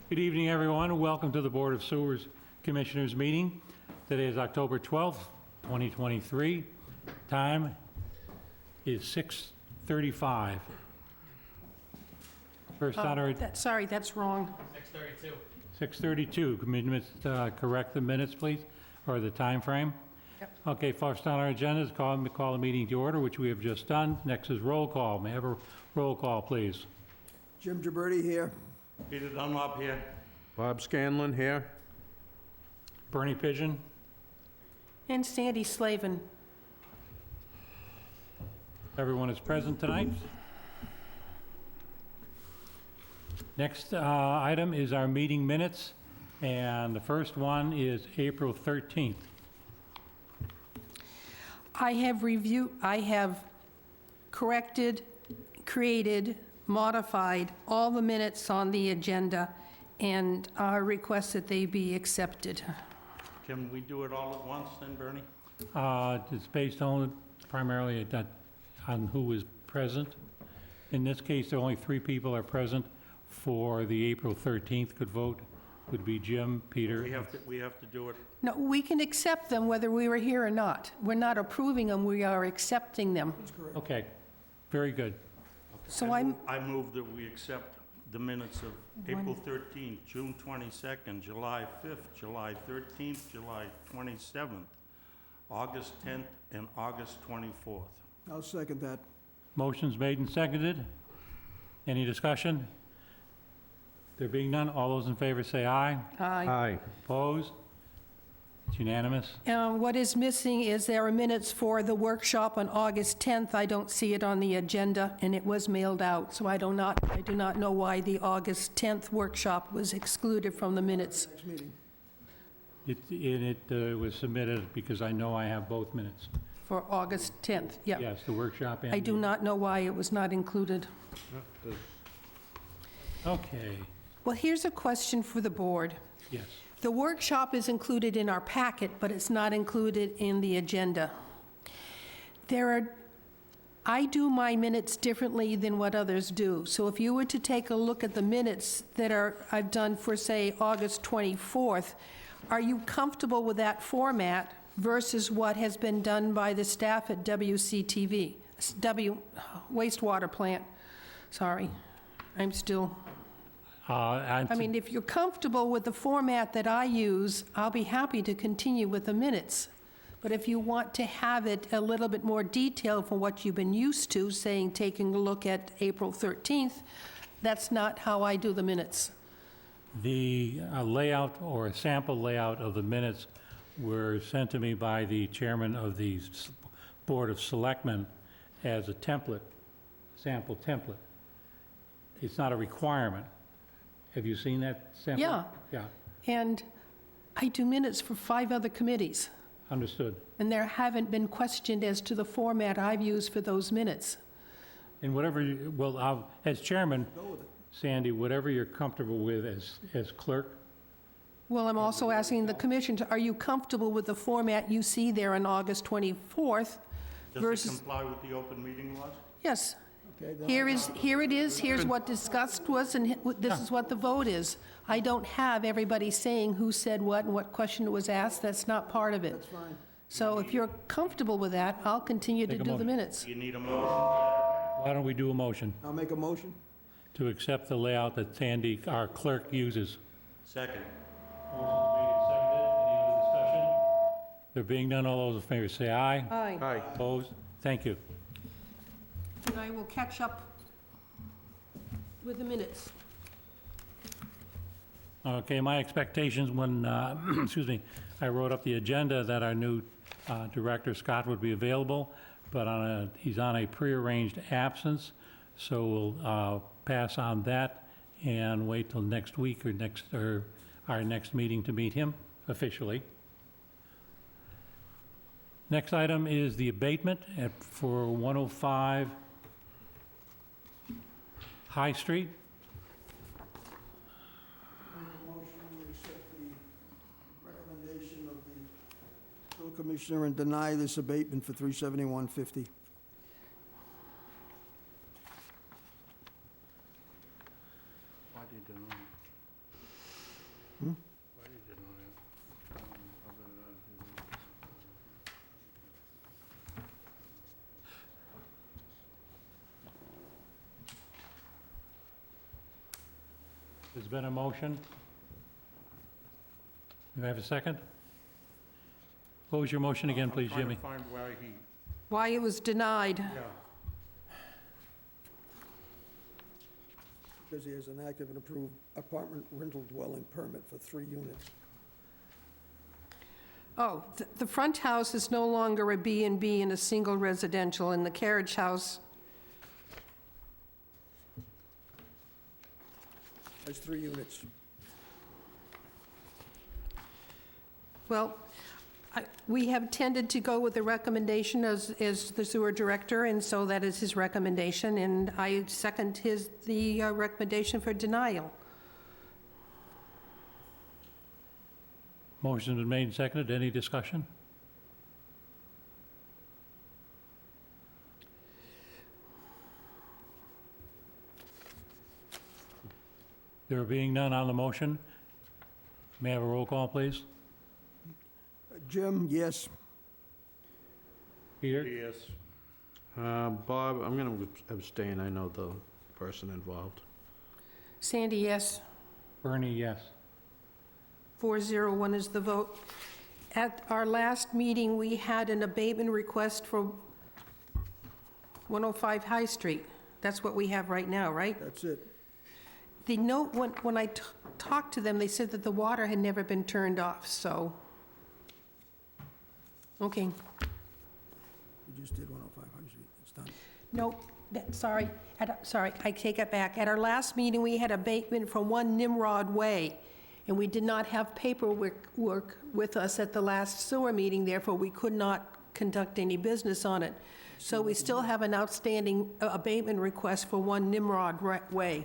Good evening, everyone. Welcome to the Board of Sewers Commissioners meeting. Today is October 12th, 2023. Time is 6:35. First on our... Sorry, that's wrong. 6:32. Minutes, correct the minutes, please, or the time frame. Yep. Okay, first on our agenda is call the meeting to order, which we have just done. Next is roll call. May I have a roll call, please? Jim Gibberti here. Peter Dunlop here. Bob Scanlon here. Bernie Pigeon? And Sandy Slavin. Everyone is present tonight. Next item is our meeting minutes, and the first one is April 13th. I have corrected, created, modified all the minutes on the agenda and request that they be accepted. Can we do it all at once then, Bernie? It's based on primarily on who is present. In this case, only 3 people are present for the April 13th could vote, would be Jim, Peter. We have to do it. No, we can accept them whether we were here or not. We're not approving them, we are accepting them. Okay, very good. So I move that we accept the minutes of April 13th, June 22nd, July 5th, July 13th, July 27th, August 10th, and August 24th. I'll second that. Motion's made and seconded. Any discussion? There being none, all those in favor say aye. Aye. Opposed? It's unanimous. What is missing is there are minutes for the workshop on August 10th. I don't see it on the agenda, and it was mailed out, so I do not know why the August 10th workshop was excluded from the minutes. Next meeting. It was submitted because I know I have both minutes. For August 10th, yeah. Yes, the workshop and... I do not know why it was not included. Okay, Well, here's a question for the board. yes. The workshop is included in our packet, but it's not included in the agenda. I do my minutes differently than what others do. So if you were to take a look at the minutes that I've done for, say, August 24th, are you comfortable with that format versus what has been done by the staff at WCTV, wastewater plant? Sorry, I'm still... I mean, if you're comfortable with the format that I use, I'll be happy to continue with the minutes. But if you want to have it a little bit more detailed from what you've been used to, saying, taking a look at April 13th, that's not how I do the minutes. The layout or sample layout of the minutes were sent to me by the chairman of the Board of Selectmen as a template, sample template. It's not a requirement. Have you seen that sample? Yeah. Yeah, And I do minutes for 5 other committees, understood. and there haven't been questioned as to the format I've used for those minutes. And whatever, as chairman, Sandy, whatever you're comfortable with as clerk, Well, I'm also asking the commission, are you comfortable with the format you see there on August 24th Does versus... it comply with the open meeting laws? Yes. Okay, then Here it is, here's what discussed was, and this is what the vote is. I don't have everybody saying who said what and what question was asked, that's not part of it. that's fine. So if you're comfortable with that, I'll continue to Take a do the motion. minutes. Do you need a motion? why don't we do a motion I'll make a motion. to accept the layout that Sandy, our clerk, uses? Second. Motion made and seconded. Any other discussion? There being none, all those in favor say aye. Aye. Aye. Opposed? Thank you. And I will catch up with the minutes. Okay, my expectations when, excuse me, I wrote up the agenda that our new director, Scott, would be available, but he's on a prearranged absence, so we'll pass on that and wait till next week or our next meeting to meet him officially. Next item is the abatement for 105 High Street. Motion to accept the recommendation of the Bill Commissioner and deny this abatement for 37150. Why did you do that? There's been a motion. Do I have a second? What was your motion again, please, Jimmy? I'm trying to find why he, Why it was denied. yeah. Because he has an active and approved apartment rental dwelling permit for 3 units. Oh, the front house is no longer a B and B in a single residential, and the carriage house, Has 3 units. well, we have tended to go with the recommendation as the sewer director, and so that is his recommendation, and I second the recommendation for denial. Motion's been made and seconded. Any discussion? There being none on the motion, may I have a roll call, please? Jim, yes. Peter? Yes. Bob, I'm going to abstain. I know the person involved. Sandy, yes. Bernie, yes. 401 is the vote. At our last meeting, we had an abatement request for 105 High Street. That's what we have right now, right? That's it. The note, when I talked to them, they said that the water had never been turned off, so. Okay, We just did 105 High Street. It's done. nope, sorry, sorry, I take it back. At our last meeting, we had abatement for 1 Nimrod Way, and we did not have paperwork with us at the last sewer meeting, therefore we could not conduct any business on it. So we still have an outstanding abatement request for 1 Nimrod Way.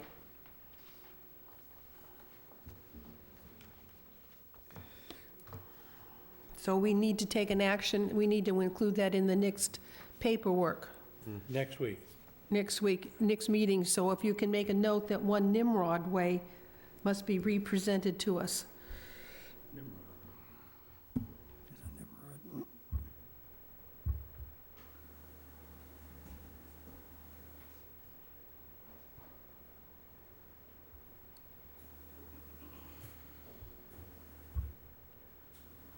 So we need to take an action, we need to include that in the next paperwork, Next week. next week, next meeting. So if you can make a note that 1 Nimrod Way must be represented to us.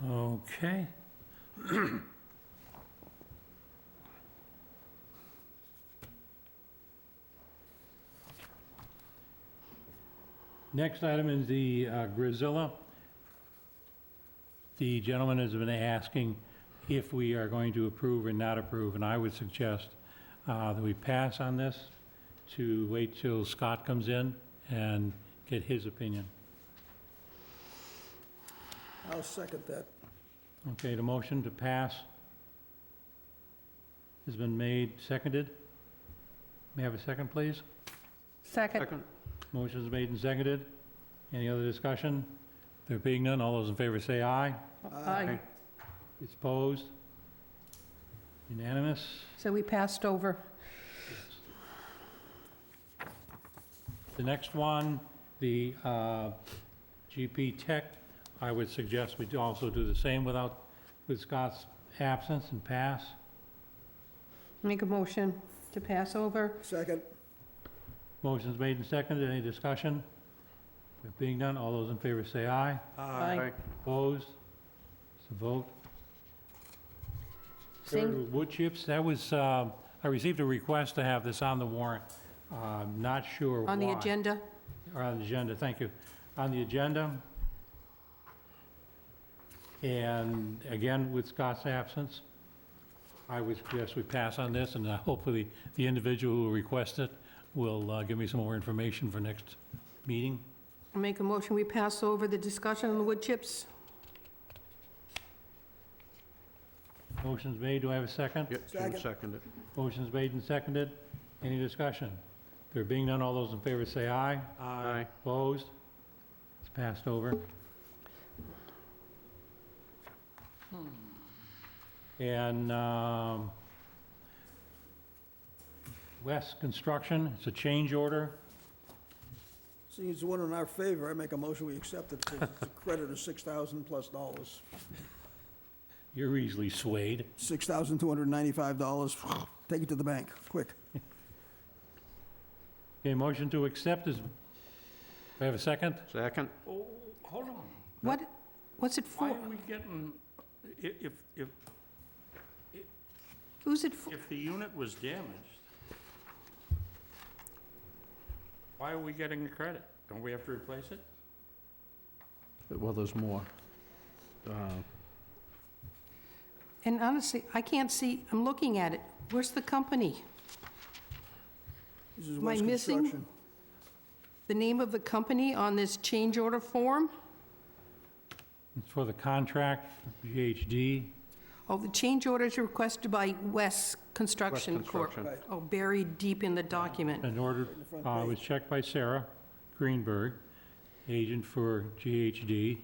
Okay. Next item is the Grisilla. The gentleman has been asking if we are going to approve or not approve, and I would suggest that we pass on this to wait till Scott comes in and get his opinion. I'll second that. Okay, the motion to pass has been made, seconded. May I have a second, please? Second. Motion is made and seconded. Any other discussion? There being none, all those in favor say aye. Aye. It's opposed? Unanimous? So we passed over. The next one, the GP Tech, I would suggest we also do the same with Scott's absence and pass. Make a motion to pass over. Second. Motion's made and seconded. Any discussion? There being none, all those in favor say aye. Aye. Opposed? It's a vote. Same- Third, wood chips, that was, I received a request to have this on the warrant. Not sure why. On the agenda? Or on the agenda, thank you. On the agenda. And again, with Scott's absence, I would suggest we pass on this, and hopefully the individual who requested will give me some more information for next meeting. Make a motion, we pass over the discussion on the wood chips. Motion's made, do I have a second? Yep, Jim Second. seconded. Motion's made and seconded. Any discussion? There being none, all those in favor say aye. Aye. Opposed? It's passed over. And West Construction, it's a change order. Seeing it's one in our favor, I make a motion, we accept it, because it's a credit of $6,000+. You're easily swayed. $6,295. Take it to the bank, quick. Okay, motion to accept is, do I have a second? Second? Oh, hold on. What's it Why for? are we getting, if Who's it for? the unit was damaged, why are we getting the credit? Don't we have to replace it? Well, there's more. And honestly, I can't see, I'm looking at it. Where's the company? This is Am I West missing? Construction. The name of the company on this change order form? It's for the contract, GHD. Oh, the change order is requested by West Construction Corp. Construction. Right. Oh, buried deep in the document. An order in the front was page. checked by Sarah Greenberg, agent for GHD.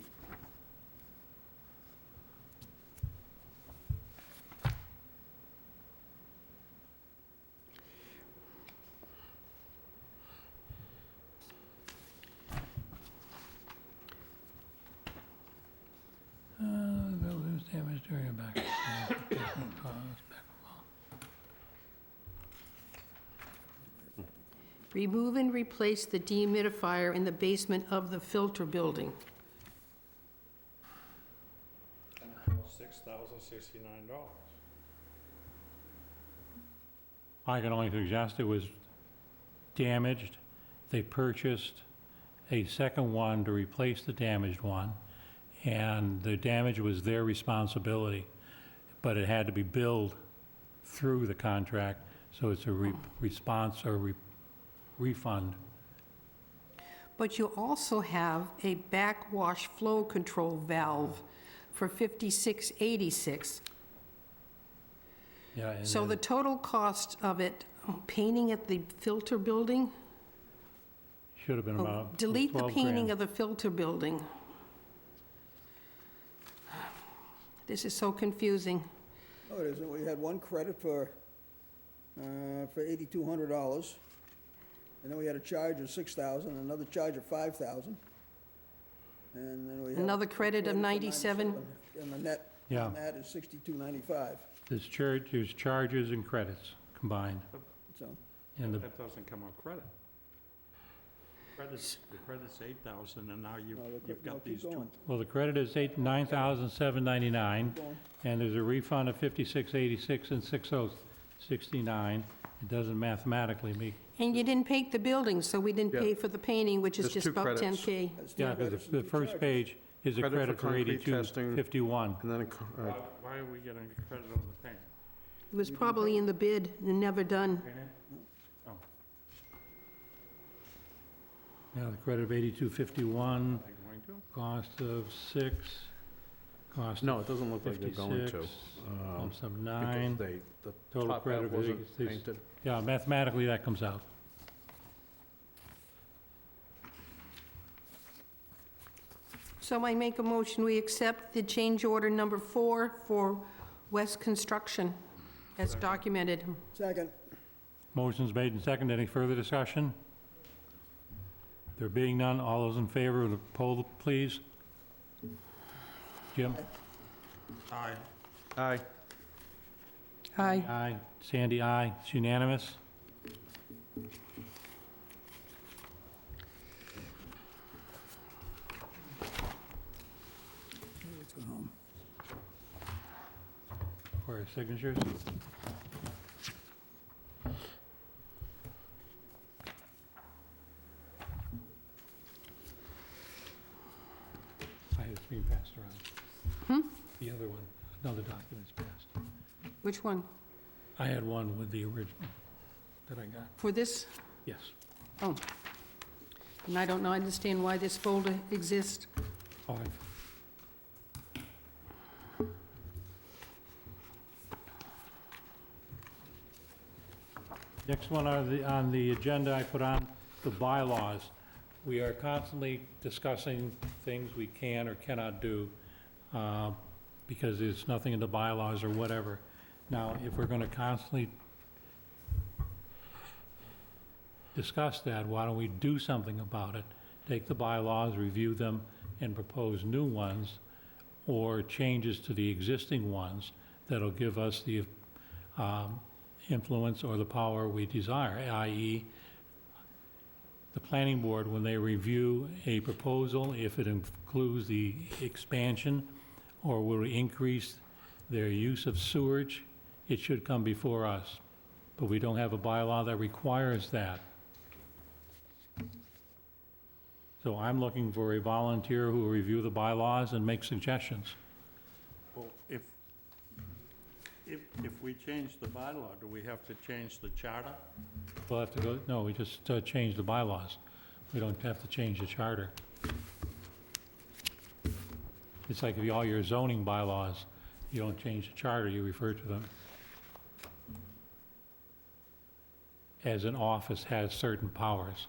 Buildings damaged during a back. Remove and replace the dehumidifier in the basement of the filter building. $6,069. I can only suggest it was damaged. They purchased a second one to replace the damaged one, and the damage was their responsibility, but it had to be billed through the contract, so it's a response or refund. But you also have a backwash flow control valve for $56.86. Yeah, and So then- the total cost of it, painting at the filter building? Should have been Oh, about delete the 12 painting grand. of the filter building. This is so confusing. No, it isn't. We had one credit for $8,200. And then we had a charge of $6,000, another charge of $5,000. And then we had. Another a credit of for 97. And the net Yeah. on that is $62.95, There's charges and credits combined, so. and the That doesn't come out credit. The credit's 8,000, and now you've no, you've no, got keep these two. going. Well, the credit is $9,799, Keep going. and there's a refund of $56.86 and $6,069. It doesn't mathematically make, And you didn't paint the building, so we didn't Yeah. pay for the painting, which is There's just two about credits. 10K. That's two yeah, credits because and the two first charges. page is a Credit for credit for concrete testing. $82.51. And then, Why are we getting a credit on the paint? It was probably in the bid and never done. Painted? Yeah, the credit of $82.51, Are they going to? cost of $6, cost no, of it doesn't look like they're going to. 56, bumps up Because 9. the Total top credit half of wasn't 86. painted. Yeah, mathematically, that comes out. So I make a motion, we accept the change order number 4 for West Construction as documented. Second. Motion's made and seconded. Any further discussion? There being none, all those in favor of the poll, please. Jim? Aye. Aye. Aye. Aye. Sandy, aye. It's unanimous. Let's go home. For our signatures. It's being passed around. The other one, another document's passed. Which one? I had one with the original that I got. For this? Yes. Oh. And I don't understand why this folder exists. Oh, Next one on the agenda, I put on the bylaws. We are constantly discussing things we can or cannot do because there's nothing in the bylaws or whatever. Now, if we're going to constantly discuss that, why don't we do something about it? take the bylaws, review them, and propose new ones or changes to the existing ones that'll give us the influence or the power we desire, i.e., the planning board, when they review a proposal, if it includes the expansion or will increase their use of sewerage, it should come before us. But we don't have a bylaw that requires that. So I'm looking for a volunteer who will review the bylaws and make suggestions. Well, if we change the bylaw, do we have to change the charter? We'll have to go, no, we just change the bylaws. We don't have to change the charter. It's like all your zoning bylaws, you don't change the charter, you refer to them as an office has certain powers,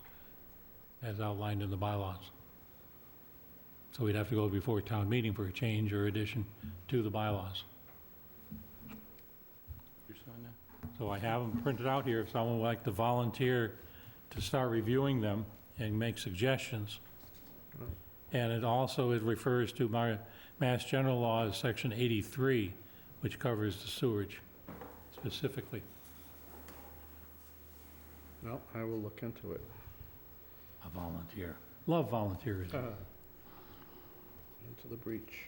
as outlined in the bylaws. So we'd have to go before town meeting for a change or addition to the bylaws. You sign that? So I have them printed out here if someone would like to volunteer to start reviewing them and make suggestions. And it refers to Mass General Laws, Section 83, which covers the sewage specifically. No, I will look into it. A volunteer. Love volunteers. Into the breach.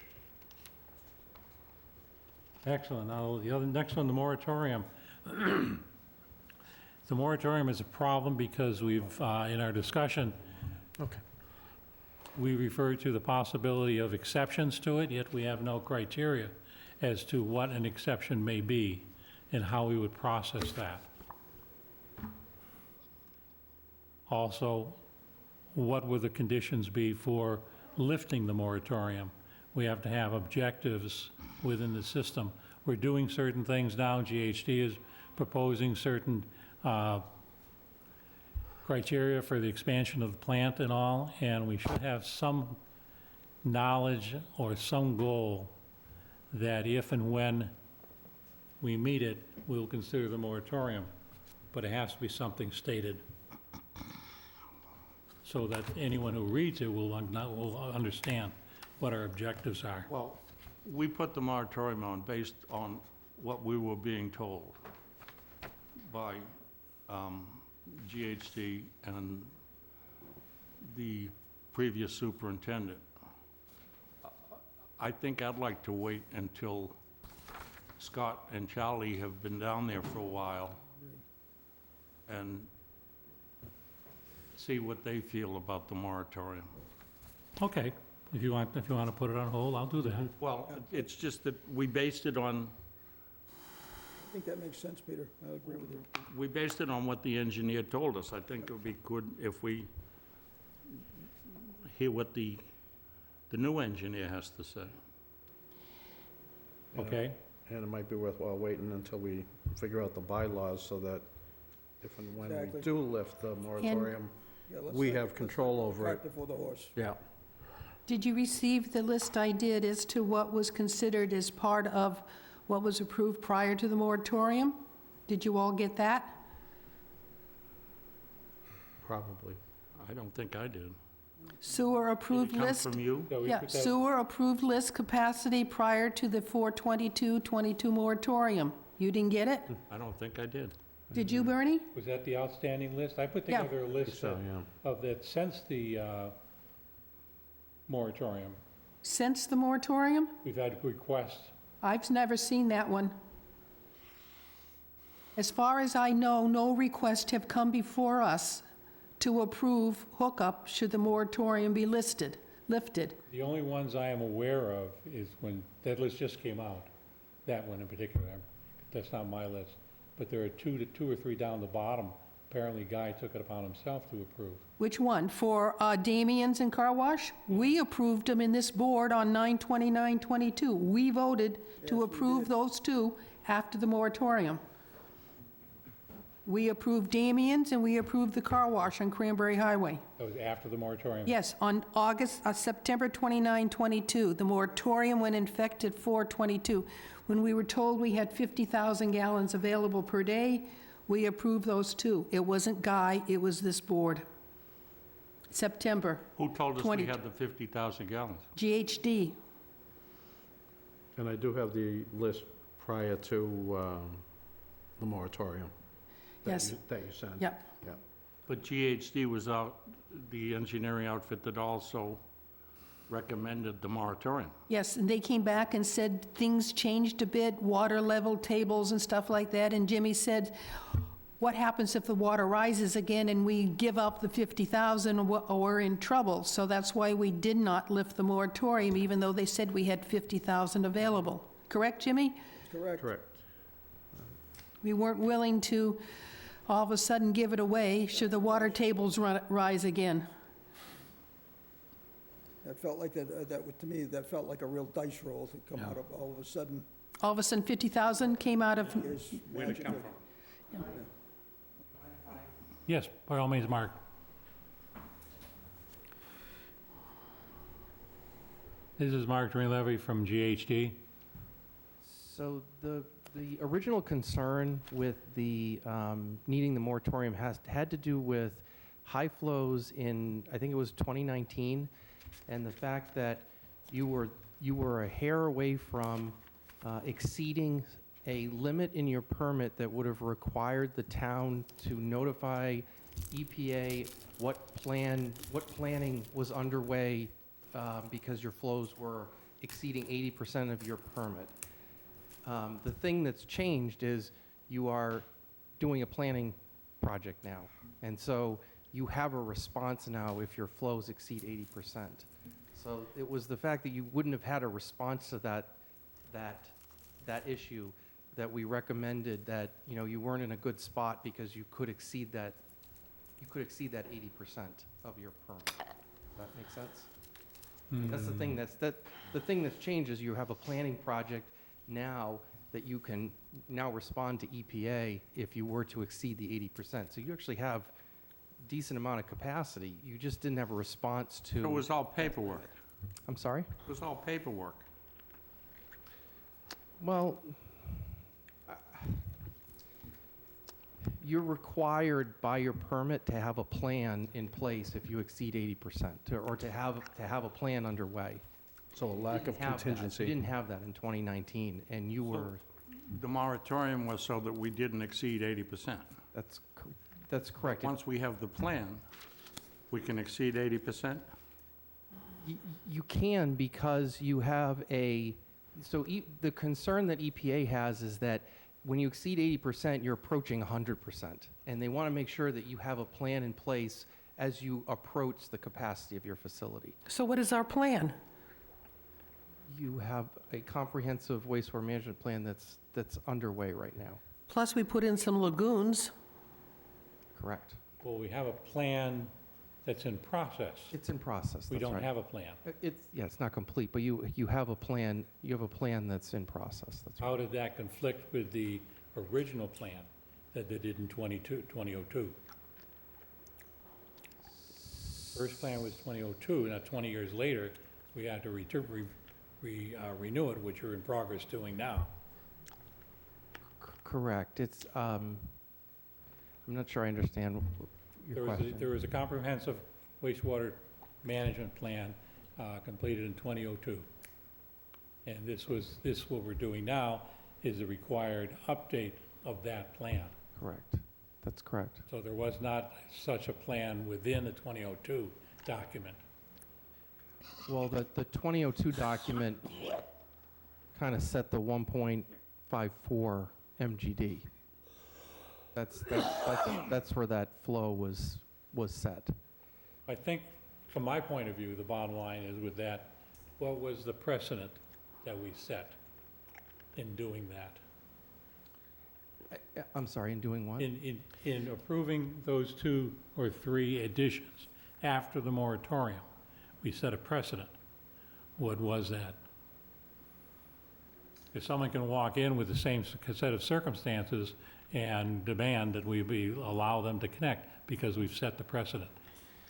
Excellent. Now, next one, the moratorium. The moratorium is a problem because we've, in our discussion, Okay. we refer to the possibility of exceptions to it, yet we have no criteria as to what an exception may be and how we would process that. Also, what would the conditions be for lifting the moratorium? We have to have objectives within the system. We're doing certain things now. GHD is proposing certain criteria for the expansion of the plant and all, and we should have some knowledge or some goal that if and when we meet it, we'll consider the moratorium, but it has to be something stated so that anyone who reads it will understand what our objectives are. Well, we put the moratorium on based on what we were being told by GHD and the previous superintendent. I think I'd like to wait until Scott and Charlie have been down there for a while and see what they feel about the moratorium. Okay, if you want to put it on hold, I'll do that. Well, it's just that we based it on, I think that makes sense, Peter. I agree with you. we based it on what the engineer told us. I think it would be good if we hear what the new engineer has to say. Okay? And it might be worthwhile waiting until we figure out the bylaws so that if and when Exactly. we do lift the moratorium, Yeah, let's we not- have control over cart it. before the horse. Yeah. Did you receive the list I did as to what was considered as part of what was approved prior to the moratorium? Did you all get that? Probably. I don't think I did. Sewer Did approved it come list? from you? So we Yeah, put that- sewer approved list capacity prior to the 4/22/22 moratorium. You didn't get it? I don't think I did. Did you, Bernie? Was that the outstanding list? I put Yeah. together a list So, yeah. of that since the moratorium. Since the moratorium? We've had requests. I've never seen that one. As far as I know, no requests have come before us to approve hookup should the moratorium be lifted. The only ones I am aware of is when, that list just came out, that one in particular. That's not my list. But there are two or three down the bottom. Apparently Guy took it upon himself to approve. Which one? For Damien's and Car Wash? We approved them in this board on 9/29/22. We voted to approve those two after the moratorium. We approved Damien's and we approved the Car Wash on Cranberry Highway. That was after the moratorium. Yes, on September 29/22. The moratorium went in effect at 4/22. When we were told we had 50,000 gallons available per day, we approved those two. It wasn't Guy, it was this board. September, Who told us 20 we had the 50,000 gallons? GHD. And I do have the list prior to the moratorium. Yes. That you sent. Yep. But GHD was out, the engineering outfit that also recommended the moratorium. Yes, and they came back and said things changed a bit, water level tables and stuff like that, and Jimmy said, what happens if the water rises again and we give up the 50,000 or we're in trouble? So that's why we did not lift the moratorium, even though they said we had 50,000 available. Correct, Jimmy? Correct. Correct. We weren't willing to all of a sudden give it away should the water tables rise again. That felt like to me, that felt like a real dice roll to come out of all of a sudden. All of a sudden, 50,000 came out of, Here's Where'd it magic come of- from? Yes, by all means, Mark. This is Mark Levy from GHD. So the original concern with the needing the moratorium had to do with high flows in, I think it was 2019, and the fact that you were a hair away from exceeding a limit in your permit that would have required the town to notify EPA what planning was underway because your flows were exceeding 80% of your permit. The thing that's changed is you are doing a planning project now. And so you have a response now if your flows exceed 80%. So it was the fact that you wouldn't have had a response to that issue that we recommended that, you know, you weren't in a good spot because you could exceed that 80% of your permit. Does that make sense? That's the thing that's changed is you have a planning project now that you can now respond to EPA if you were to exceed the 80%. So you actually have decent amount of capacity. You just didn't have a response to. It was all paperwork. I'm sorry? It was all paperwork. Well, you're required by your permit to have a plan in place if you exceed 80%, or to have a plan underway. So a lack of Didn't have that. contingency. You didn't have that in 2019, and you were, The moratorium was so that we didn't exceed 80%. that's correct. Once we have the plan, we can exceed 80%? You can because you have the concern that EPA has is that when you exceed 80%, you're approaching 100%. And they want to make sure that you have a plan in place as you approach the capacity of your facility. so what is our plan? You have a comprehensive wastewater management plan that's underway right now. Plus, we put in some lagoons. Correct. Well, we have a plan that's in process. It's in process. We that's don't right. have a plan. It's not complete, but you have a plan. You have a plan that's in process. That's right. How did that conflict with the original plan that they did in 2002? First plan was 2002, now 20 years later, we had to renew it, which we're in progress doing now. Correct. It's, I'm not sure I understand your question. There was a comprehensive wastewater management plan completed in 2002. And this what we're doing now is a required update of that plan. Correct. That's correct. So there was not such a plan within the 2002 document. Well, the 2002 document kind of set the 1.54 MGD. That's where that flow was set. I think, from my point of view, the bottom line is with that, what was the precedent that we set in doing that? I'm sorry, in doing what? In approving those 2 or 3 additions after the moratorium, we set a precedent. What was that? If someone can walk in with the same set of circumstances and demand that allow them to connect because we've set the precedent,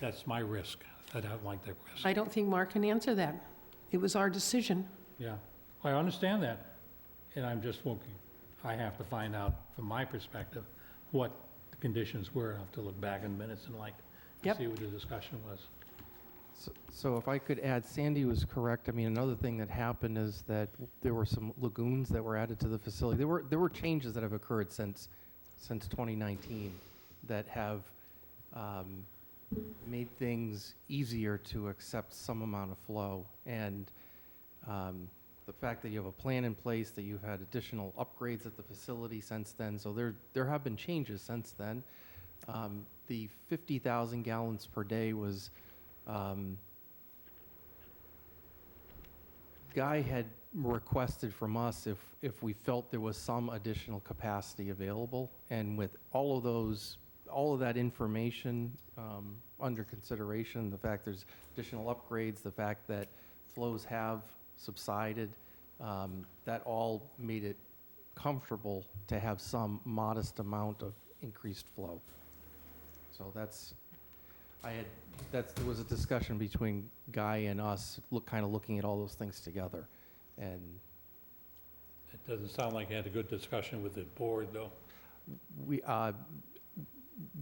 that's my risk. I don't like that risk. I don't think Mark can answer that. It was our decision. Yeah, I understand that, and I'm just looking, I have to find out, from my perspective, what the conditions were. I'll have to look back in minutes and to Yep. see what the discussion was. So if I could add, Sandy was correct. I mean, another thing that happened is that there were some lagoons that were added to the facility. There were changes that have occurred since 2019 that have made things easier to accept some amount of flow. And the fact that you have a plan in place, that you've had additional upgrades at the facility since then. So there have been changes since then. The 50,000 gallons per day was, Guy had requested from us if we felt there was some additional capacity available. And with all of that information under consideration, the fact there's additional upgrades, the fact that flows have subsided, that all made it comfortable to have some modest amount of increased flow. So there was a discussion between Guy and us, kind of looking at all those things together. And It doesn't sound like you had a good discussion with the board, though.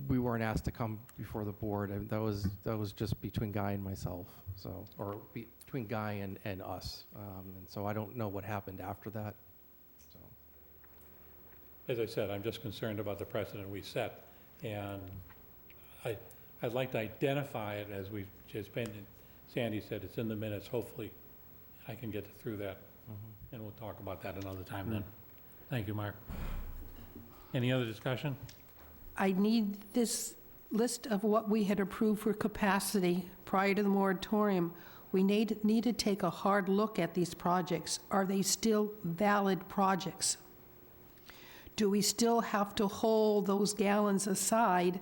we weren't asked to come before the board. And that was just between Guy and myself, so, or between Guy and us. And so I don't know what happened after that, so. As I said, I'm just concerned about the precedent we set, and I'd like to identify it as we've just been, Sandy said it's in the minutes, hopefully I can get through that, and we'll talk about that another time then. Thank you, Mark. Any other discussion? I need this list of what we had approved for capacity prior to the moratorium. We need to take a hard look at these projects. Are they still valid projects? Do we still have to hold those gallons aside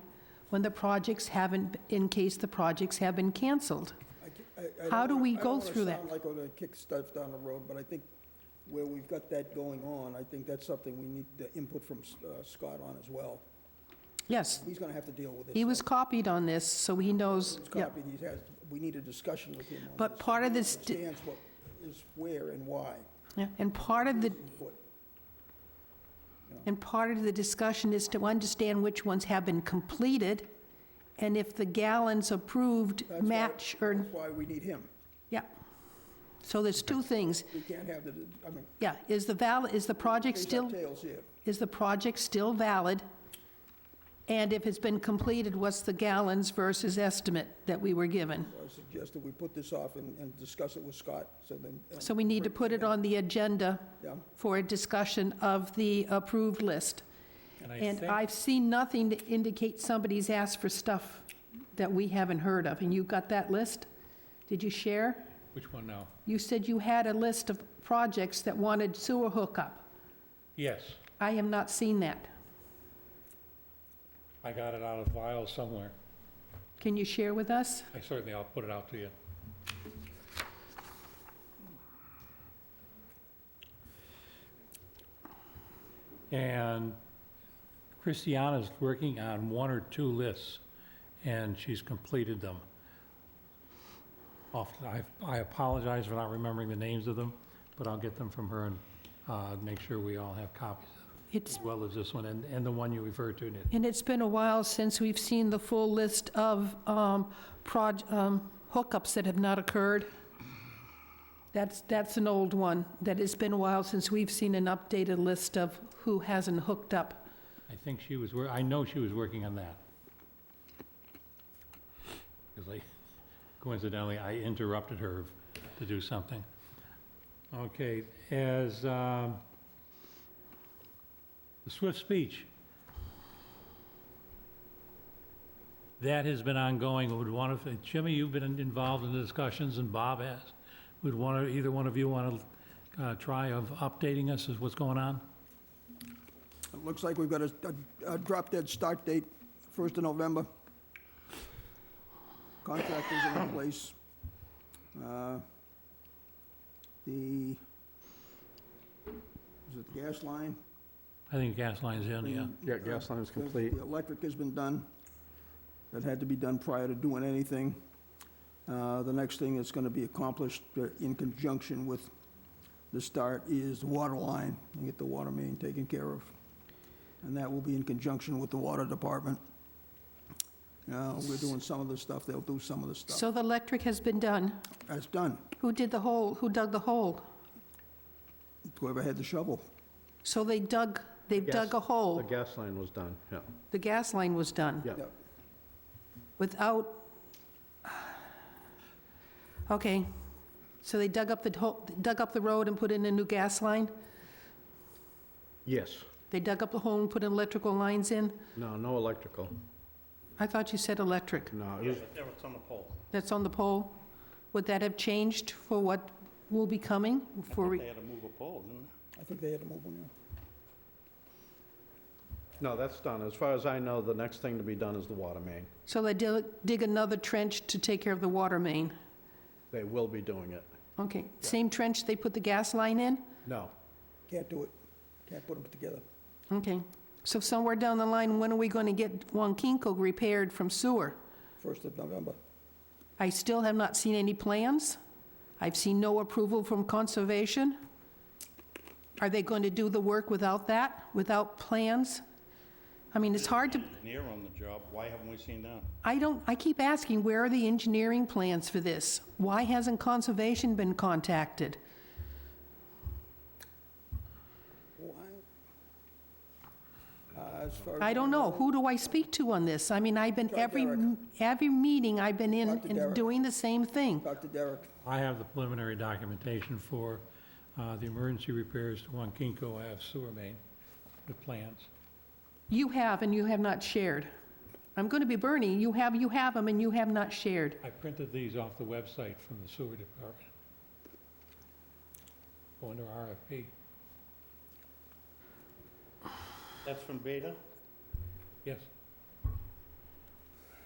when the projects haven't, in case the projects have been canceled? How do we go through that? I don't want to sound like we're going to kick stuff down the road, but I think where we've got that going on, I think that's something we need the input from Scott on as well. Yes, He's going to have to deal with this. he was copied on this, so he knows, He's yeah. copied, we need a discussion with him on this. But part of He this, understands what is where and why. yeah, and part of the, Input. and part of the discussion is to understand which ones have been completed, and if the gallons approved That's why- match or, That's why we need him. yeah. So there's two things. We can't have the, I mean, Yeah, is the project chase our still, tails here. is the project still valid? And if it's been completed, what's the gallons versus estimate that we were given? I suggest that we put this off and discuss it with Scott, so then. So we need to put it on the agenda Yeah, for a discussion of the approved list. And I And think, I've seen nothing to indicate somebody's asked for stuff that we haven't heard of. And you got that list? Did you share? which one now? You said you had a list of projects that wanted sewer hookup. Yes, I have not seen that. I got it out of files somewhere. Can you share with us? I'll put it out to you. And Christiana's working on one or two lists, and she's completed them. I apologize for not remembering the names of them, but I'll get them from her and make sure we all have copies, It's, as well as this one and the one you referred to, Nick. and it's been a while since we've seen the full list of hookups that have not occurred. That's an old one, that it's been a while since we've seen an updated list of who hasn't hooked up. I think I know she was working on that. Because coincidentally, I interrupted her to do something. Okay, as the Swift speech, that has been ongoing. Jimmy, you've been involved in the discussions, and Bob has. Either one of you want to try of updating us as what's going on? it looks like we've got a drop-dead start date, 1st of November. Contractors are in place. Is it the gas line? I think gas line's in, yeah. Yeah, gas line is complete. The electric has been done. That had to be done prior to doing anything. The next thing that's going to be accomplished in conjunction with the start is the water line, and get the water main taken care of. And that will be in conjunction with the water department. We're doing some of the stuff, they'll do some of the stuff. So the electric has been done. That's done. Who did the hole? Who dug the hole? Whoever had the shovel. So they've dug a The hole. gas line was done, yeah. The gas line was done Yeah. Yep. without, okay. So they dug up the road and put in a new gas line? Yes. They dug up the hole and put in electrical lines in? No, no electrical. I thought you said electric. No, it Yeah, was, but there it's on the pole. That's on the pole? Would that have changed for what will be coming? For They had to move a pole, didn't they? I think they had to move one, yeah. no, that's done. As far as I know, the next thing to be done is the water main. So they dig another trench to take care of the water main? They will be doing it. Okay, same trench they put the gas line in? No, Can't do it. Can't put them together. Okay. So somewhere down the line, when are we going to get Wankinko repaired from sewer? 1st of November. I still have not seen any plans. I've seen no approval from conservation. Are they going to do the work without that, without plans? I mean, it's hard to, Engineer on the job, why haven't we seen that? I keep asking, where are the engineering plans for this? Why hasn't conservation been contacted? As far as I don't know. Who do I speak to on this? I mean, I've been, Try Derek. every meeting I've been in Talk to and Derek. doing the same thing. Dr. Derek. I have the preliminary documentation for the emergency repairs to Wankinko Ave sewer main, the plans. You have, and you have not shared. I'm going to be Bernie, you have them, and you have not shared. I printed these off the website from the sewer department. Go under RFP. That's from Beta? Yes,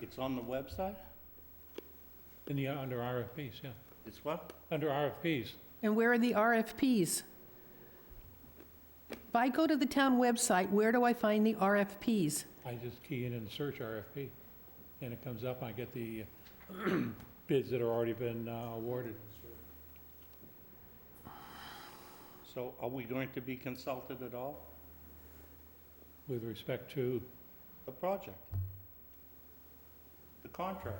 It's on the website? under RFPs, yeah. It's what? Under RFPs. And where are the RFPs? If I go to the town website, where do I find the RFPs? I just key in and search RFP, and it comes up, I get the bids that have already been awarded. So are we going to be consulted at all? With respect to, The project? The contract?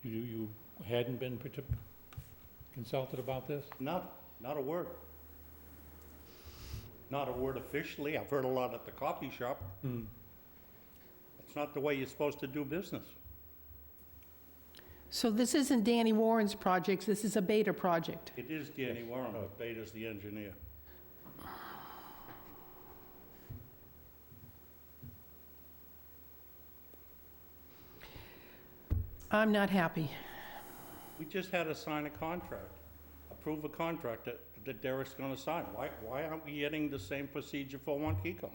you hadn't been consulted about this? Not a word. Not a word officially. I've heard a lot at the coffee shop. Hmm. It's not the way you're supposed to do business. So this isn't Danny Warren's project, this is a Beta project. It is Danny Warren, but Beta's the engineer. I'm not happy. We just had to sign a contract, approve a contract that Derek's gonna sign. Why aren't we getting the same procedure for Wankinko?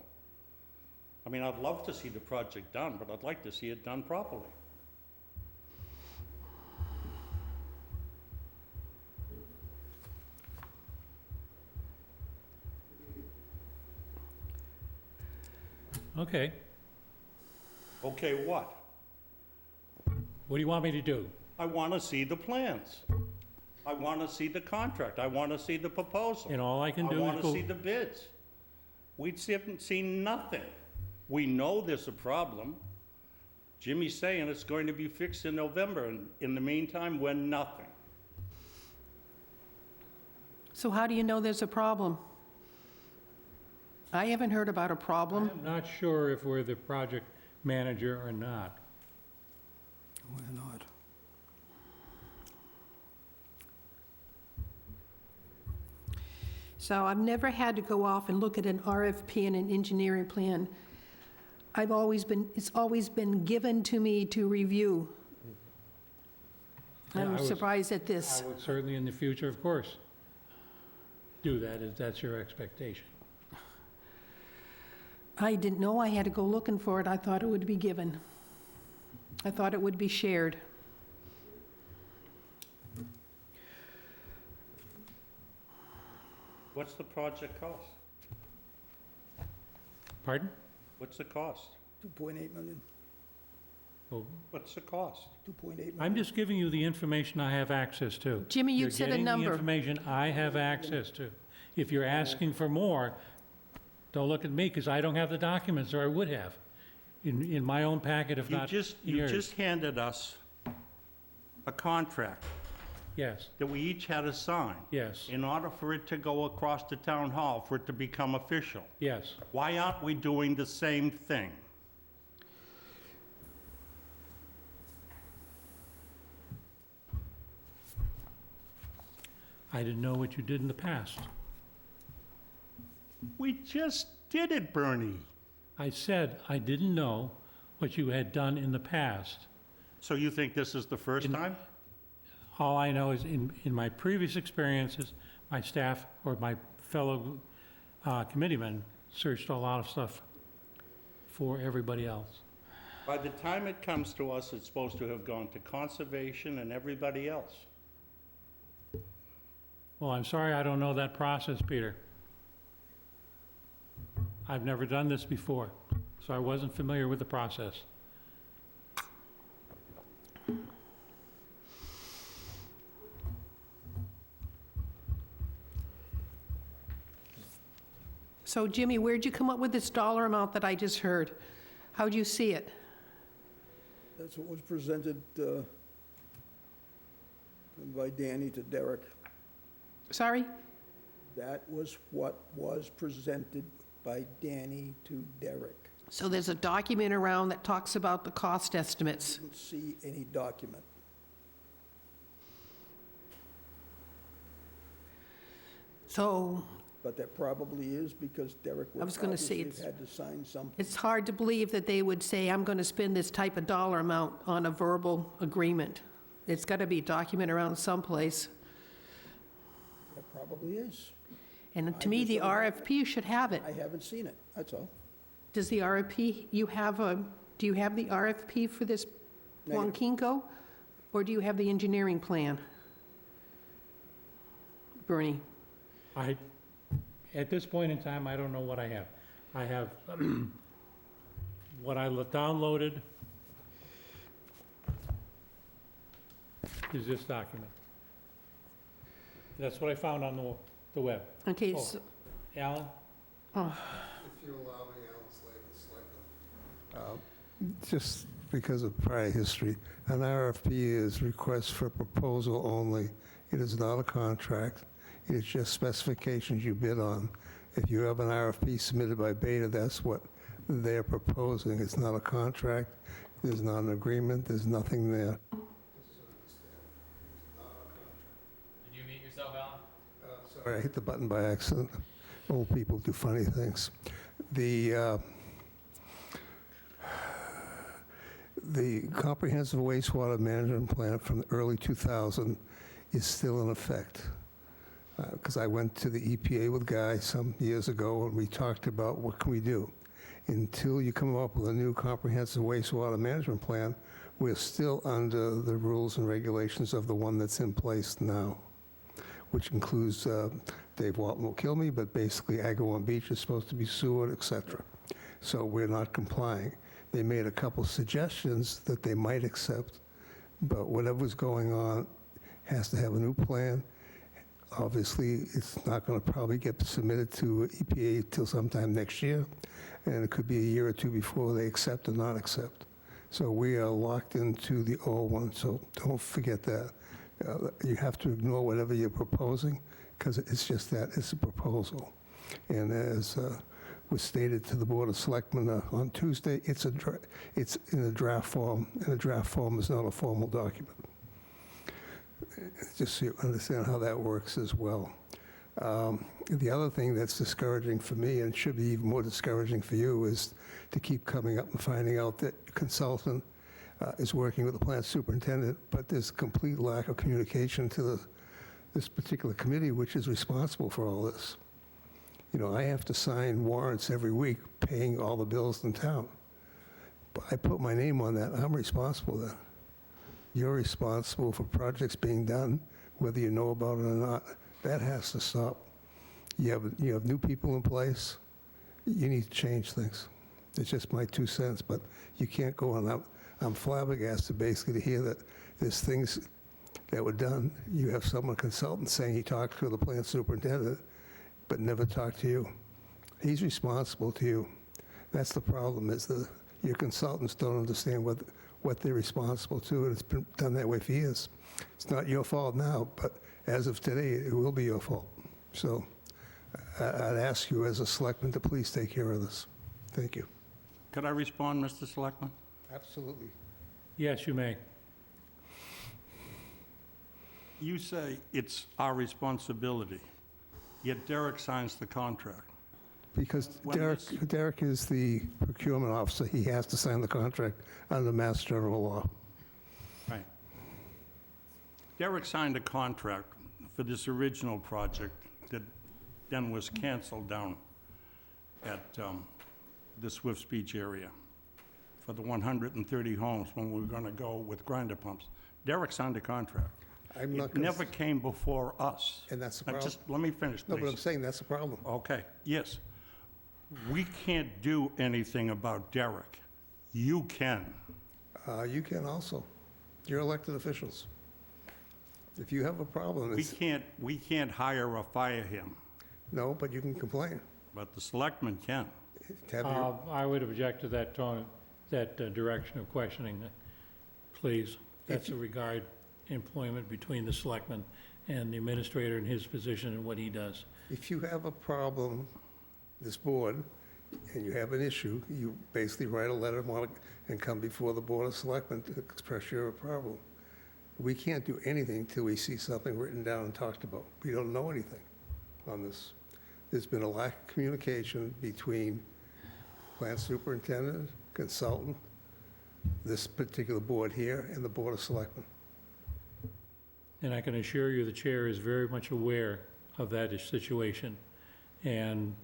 I mean, I'd love to see the project done, but I'd like to see it done properly. Okay, Okay, what? what do you want me to do? I wanna see the plans. I wanna see the contract. I wanna see the proposal. And all I can I do is wanna go, see the bids. We haven't seen nothing. We know there's a problem. Jimmy's saying it's going to be fixed in November, and in the meantime, we're nothing. So how do you know there's a problem? I haven't heard about a problem. I'm not sure if we're the project manager or not. We're not. So I've never had to go off and look at an RFP and an engineering plan. It's always been given to me to review. Yeah, I I'm was- surprised at this. I would certainly in the future, of course, do that if that's your expectation. I didn't know I had to go looking for it. I thought it would be given. I thought it would be shared. What's the project cost? Pardon? What's the cost? 2.8 million, Well, What's the cost? 2.8 million. I'm just giving you the information I have access to. Jimmy, you said a You're getting the number. information I have access to. If you're asking for more, don't look at me, because I don't have the documents, or I would have. in my own packet, if You not just, in you yours. just handed us a contract Yes, that we each had to sign. yes, In order for it to go across to town hall, for it to become official. yes. Why aren't we doing the same thing? I didn't know what you did in the past. We just did it, Bernie. I said I didn't know what you had done in the past. So you think this is the first time? All I know is in my previous experiences, my staff or my fellow committeemen searched a lot of stuff for everybody else. By the time it comes to us, it's supposed to have gone to conservation and everybody else. Well, I'm sorry, I don't know that process, Peter. I've never done this before, so I wasn't familiar with the process. So Jimmy, where'd you come up with this dollar amount that I just heard? How'd you see it? That's what was presented by Danny to Derek. Sorry? That was what was presented by Danny to Derek. So there's a document around that talks about the cost estimates. Didn't see any document. So But that probably is because Derek I would was gonna say obviously have had to sign something. it's hard to believe that they would say, I'm going to spend this type of dollar amount on a verbal agreement. It's got to be a document around someplace. That probably is. And to me, just the don't have RFP should have it. I haven't seen it, that's all. Does the RFP, do you have the RFP for this Negative. Wonkinko? Or do you have the engineering plan? Bernie? At this point in time, I don't know what I have. I have what I downloaded is this document. That's what I found on the web. Okay, Oh. so, Alan? If you allow me, Alan Slavin, Selectman. Just because of prior history, an RFP is request for proposal only. It is not a contract. It is just specifications you bid on. If you have an RFP submitted by Beta, that's what they're proposing. It's not a contract. There's not an agreement. There's nothing there. Did you mute yourself, Alan? Sorry, I hit the button by accident. Old people do funny things. The comprehensive wastewater management plan from the early 2000 is still in effect. Because I went to the EPA with Guy some years ago, and we talked about what can we do. Until you come up with a new comprehensive wastewater management plan, we're still under the rules and regulations of the one that's in place now, which includes, Dave Walton will kill me, but basically Agawam Beach is supposed to be sewered, et cetera. So we're not complying. They made a couple suggestions that they might accept, but whatever's going on has to have a new plan. Obviously, it's not going to probably get submitted to EPA till sometime next year, and it could be a year or two before they accept or not accept. So we are locked into the old one, so don't forget that. You have to ignore whatever you're proposing, because it's just that, it's a proposal. And as was stated to the Board of Selectmen on Tuesday, it's in a draft form, and a draft form is not a formal document. Just so you understand how that works as well. The other thing that's discouraging for me, and should be even more discouraging for you, is to keep coming up and finding out that a consultant is working with the plant superintendent, but there's a complete lack of communication to this particular committee, which is responsible for all this. You know, I have to sign warrants every week paying all the bills in town. But I put my name on that, I'm responsible then. You're responsible for projects being done, whether you know about it or not. That has to stop. You have new people in place. You need to change things. It's just my 2 cents, but you can't go on. I'm flabbergasted basically to hear that there's things that were done. You have someone, consultant, saying he talked to the plant superintendent, but never talked to you. He's responsible to you. That's the problem, is your consultants don't understand what they're responsible to, and it's been done that way for years. It's not your fault now, but as of today, it will be your fault. So I'd ask you as a selectman to please take care of this. Thank you. Could I respond, Mr. Selectman? Absolutely. Yes, you may. You say it's our responsibility, yet Derek signs the contract. Because When this- Derek is the procurement officer. He has to sign the contract under Mass General Law. Right. Derek signed a contract for this original project that then was canceled down at the Swifts Beach area for the 130 homes when we were going to go with grinder pumps. Derek signed a contract. I'm not It gonna never came before us. And that's the Now, problem. just let me finish, No, but I'm please. saying that's the problem. Okay, yes. We can't do anything about Derek. You can. You can also. You're elected officials. If you have a problem, We can't hire or fire him, no, but you can complain. but the selectmen can. Have your- I would object to that tone, that direction of questioning, please. That's a regard employment between the selectman and the administrator in his position and what he does. If you have a problem, this board, and you have an issue, you basically write a letter and come before the Board of Selectmen to express your problem. We can't do anything till we see something written down and talked about. We don't know anything on this. There's been a lack of communication between plant superintendent, consultant, this particular board here, and the Board of Selectmen. And I can assure you, the chair is very much aware of that situation and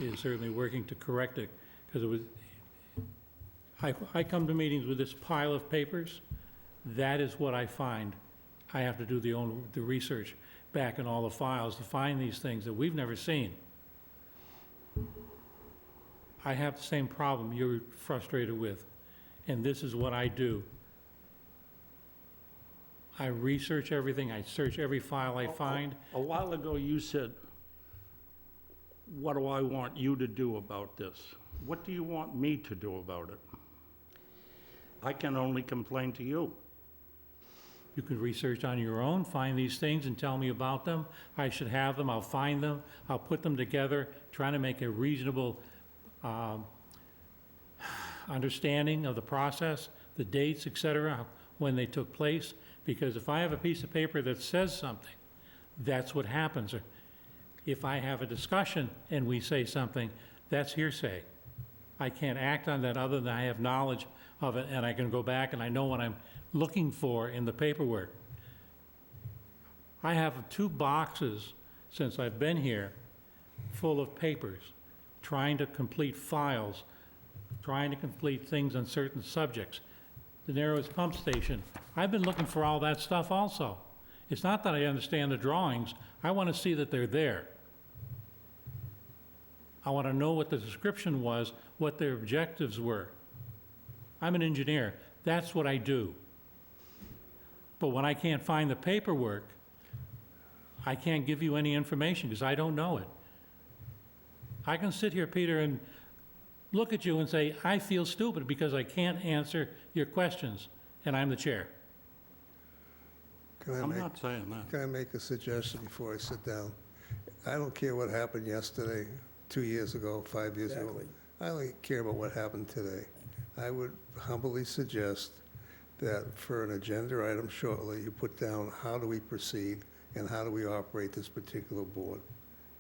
is certainly working to correct it, because it was, I come to meetings with this pile of papers. That is what I find. I have to do the research back in all the files to find these things that we've never seen. I have the same problem you're frustrated with, and this is what I do. I research everything, I search every file I find. A while ago, you said, "What do I want you to do about this?" What do you want me to do about it? I can only complain to you. You can research on your own, find these things and tell me about them. I should have them, I'll find them, I'll put them together, trying to make a reasonable understanding of the process, the dates, et cetera, when they took place. Because if I have a piece of paper that says something, that's what happens. Or if I have a discussion and we say something, that's hearsay. I can't act on that other than I have knowledge of it, and I can go back and I know what I'm looking for in the paperwork. I have 2 boxes since I've been here full of papers, trying to complete files, trying to complete things on certain subjects. The Narrows Pump Station, I've been looking for all that stuff also. It's not that I understand the drawings, I want to see that they're there. I want to know what the description was, what their objectives were. I'm an engineer, that's what I do. But when I can't find the paperwork, I can't give you any information because I don't know it. I can sit here, Peter, and look at you and say, I feel stupid because I can't answer your questions, and I'm the chair. I'm not saying that. Can I make a suggestion before I sit down? I don't care what happened yesterday, 2 years ago, 5 years ago. Exactly. I only care about what happened today. I would humbly suggest that for an agenda item shortly, you put down how do we proceed and how do we operate this particular board?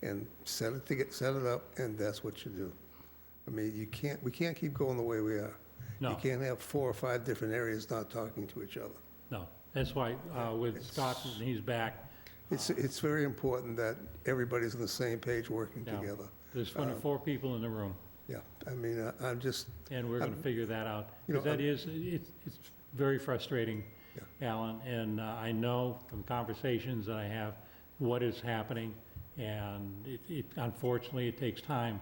And set it up, and that's what you do. I mean, we can't keep going the way we are. No. You can't have 4 or 5 different areas not talking to each other. No, that's why with Scott, when he's back, It's very important that everybody's on the same page working Yeah. together. there's 24 people in the room, Yeah, I mean, I'm just, and we're going to figure that out. you know, Because that is, it's very frustrating, Alan, and I know from conversations that I have what is happening, and unfortunately, it takes time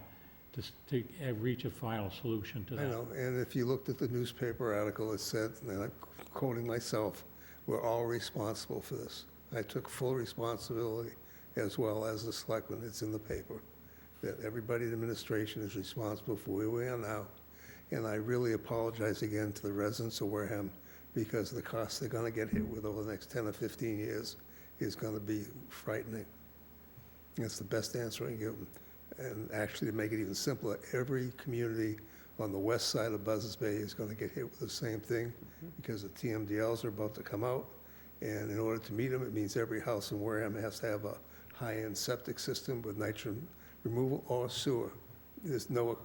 to reach a final solution to I that. know, and if you looked at the newspaper article, it said, and I'm quoting myself, "We're all responsible for this." I took full responsibility as well as the selectmen. It's in the paper, that everybody in administration is responsible for where we are now. And I really apologize again to the residents of Wareham, because the cost they're gonna get hit with over the next 10 or 15 years is gonna be frightening. That's the best answer I can give them. And actually, to make it even simpler, every community on the west side of Buzzards Bay is gonna get hit with the same thing, because the TMDLs are about to come out, and in order to meet them, it means every house in Wareham has to have a high-end septic system with nitrogen removal or sewer. There's no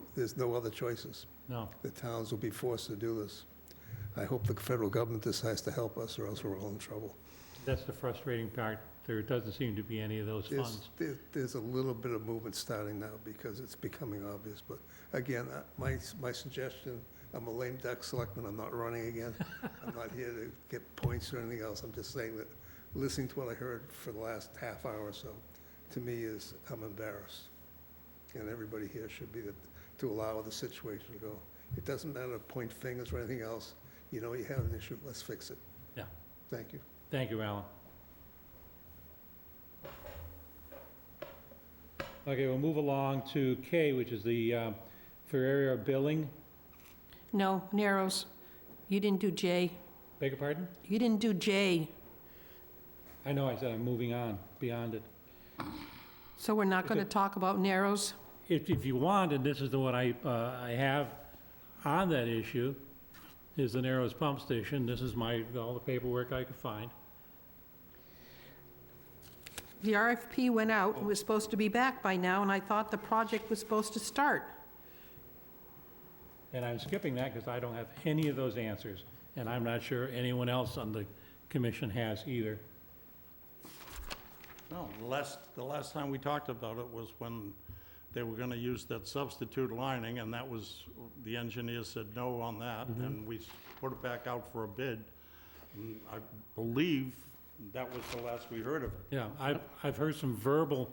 other choices. No. The towns will be forced to do this. I hope the federal government decides to help us, or else we're all in trouble. That's the frustrating part. There doesn't seem to be any of those funds. There's a little bit of movement starting now, because it's becoming obvious. But again, my suggestion, I'm a lame duck selectman, I'm not running again. I'm not here to get points or anything else. I'm just saying that listening to what I heard for the last half hour or so, to me I'm embarrassed. And everybody here should be to allow the situation to go. It doesn't matter to point fingers or anything else. You know you have an issue, let's fix it. Yeah. Thank you. Thank you, Alan. Okay, we'll move along to K, which is the for area billing. No, Narrows. You didn't do J. Beg your pardon? You didn't do J. I know, I said I'm moving on beyond it. So we're not going to talk about Narrows? If you want, and this is the one I have on that issue, is the Narrows Pump Station. This is all the paperwork I could find. The RFP went out, and was supposed to be back by now, and I thought the project was supposed to start. And I'm skipping that because I don't have any of those answers, and I'm not sure anyone else on the commission has either. No, the last time we talked about it was when they were gonna use that substitute lining, and that was, the engineer said no on that, and we put it back out for a bid. And I believe that was the last we heard of it. Yeah, I've heard some verbal,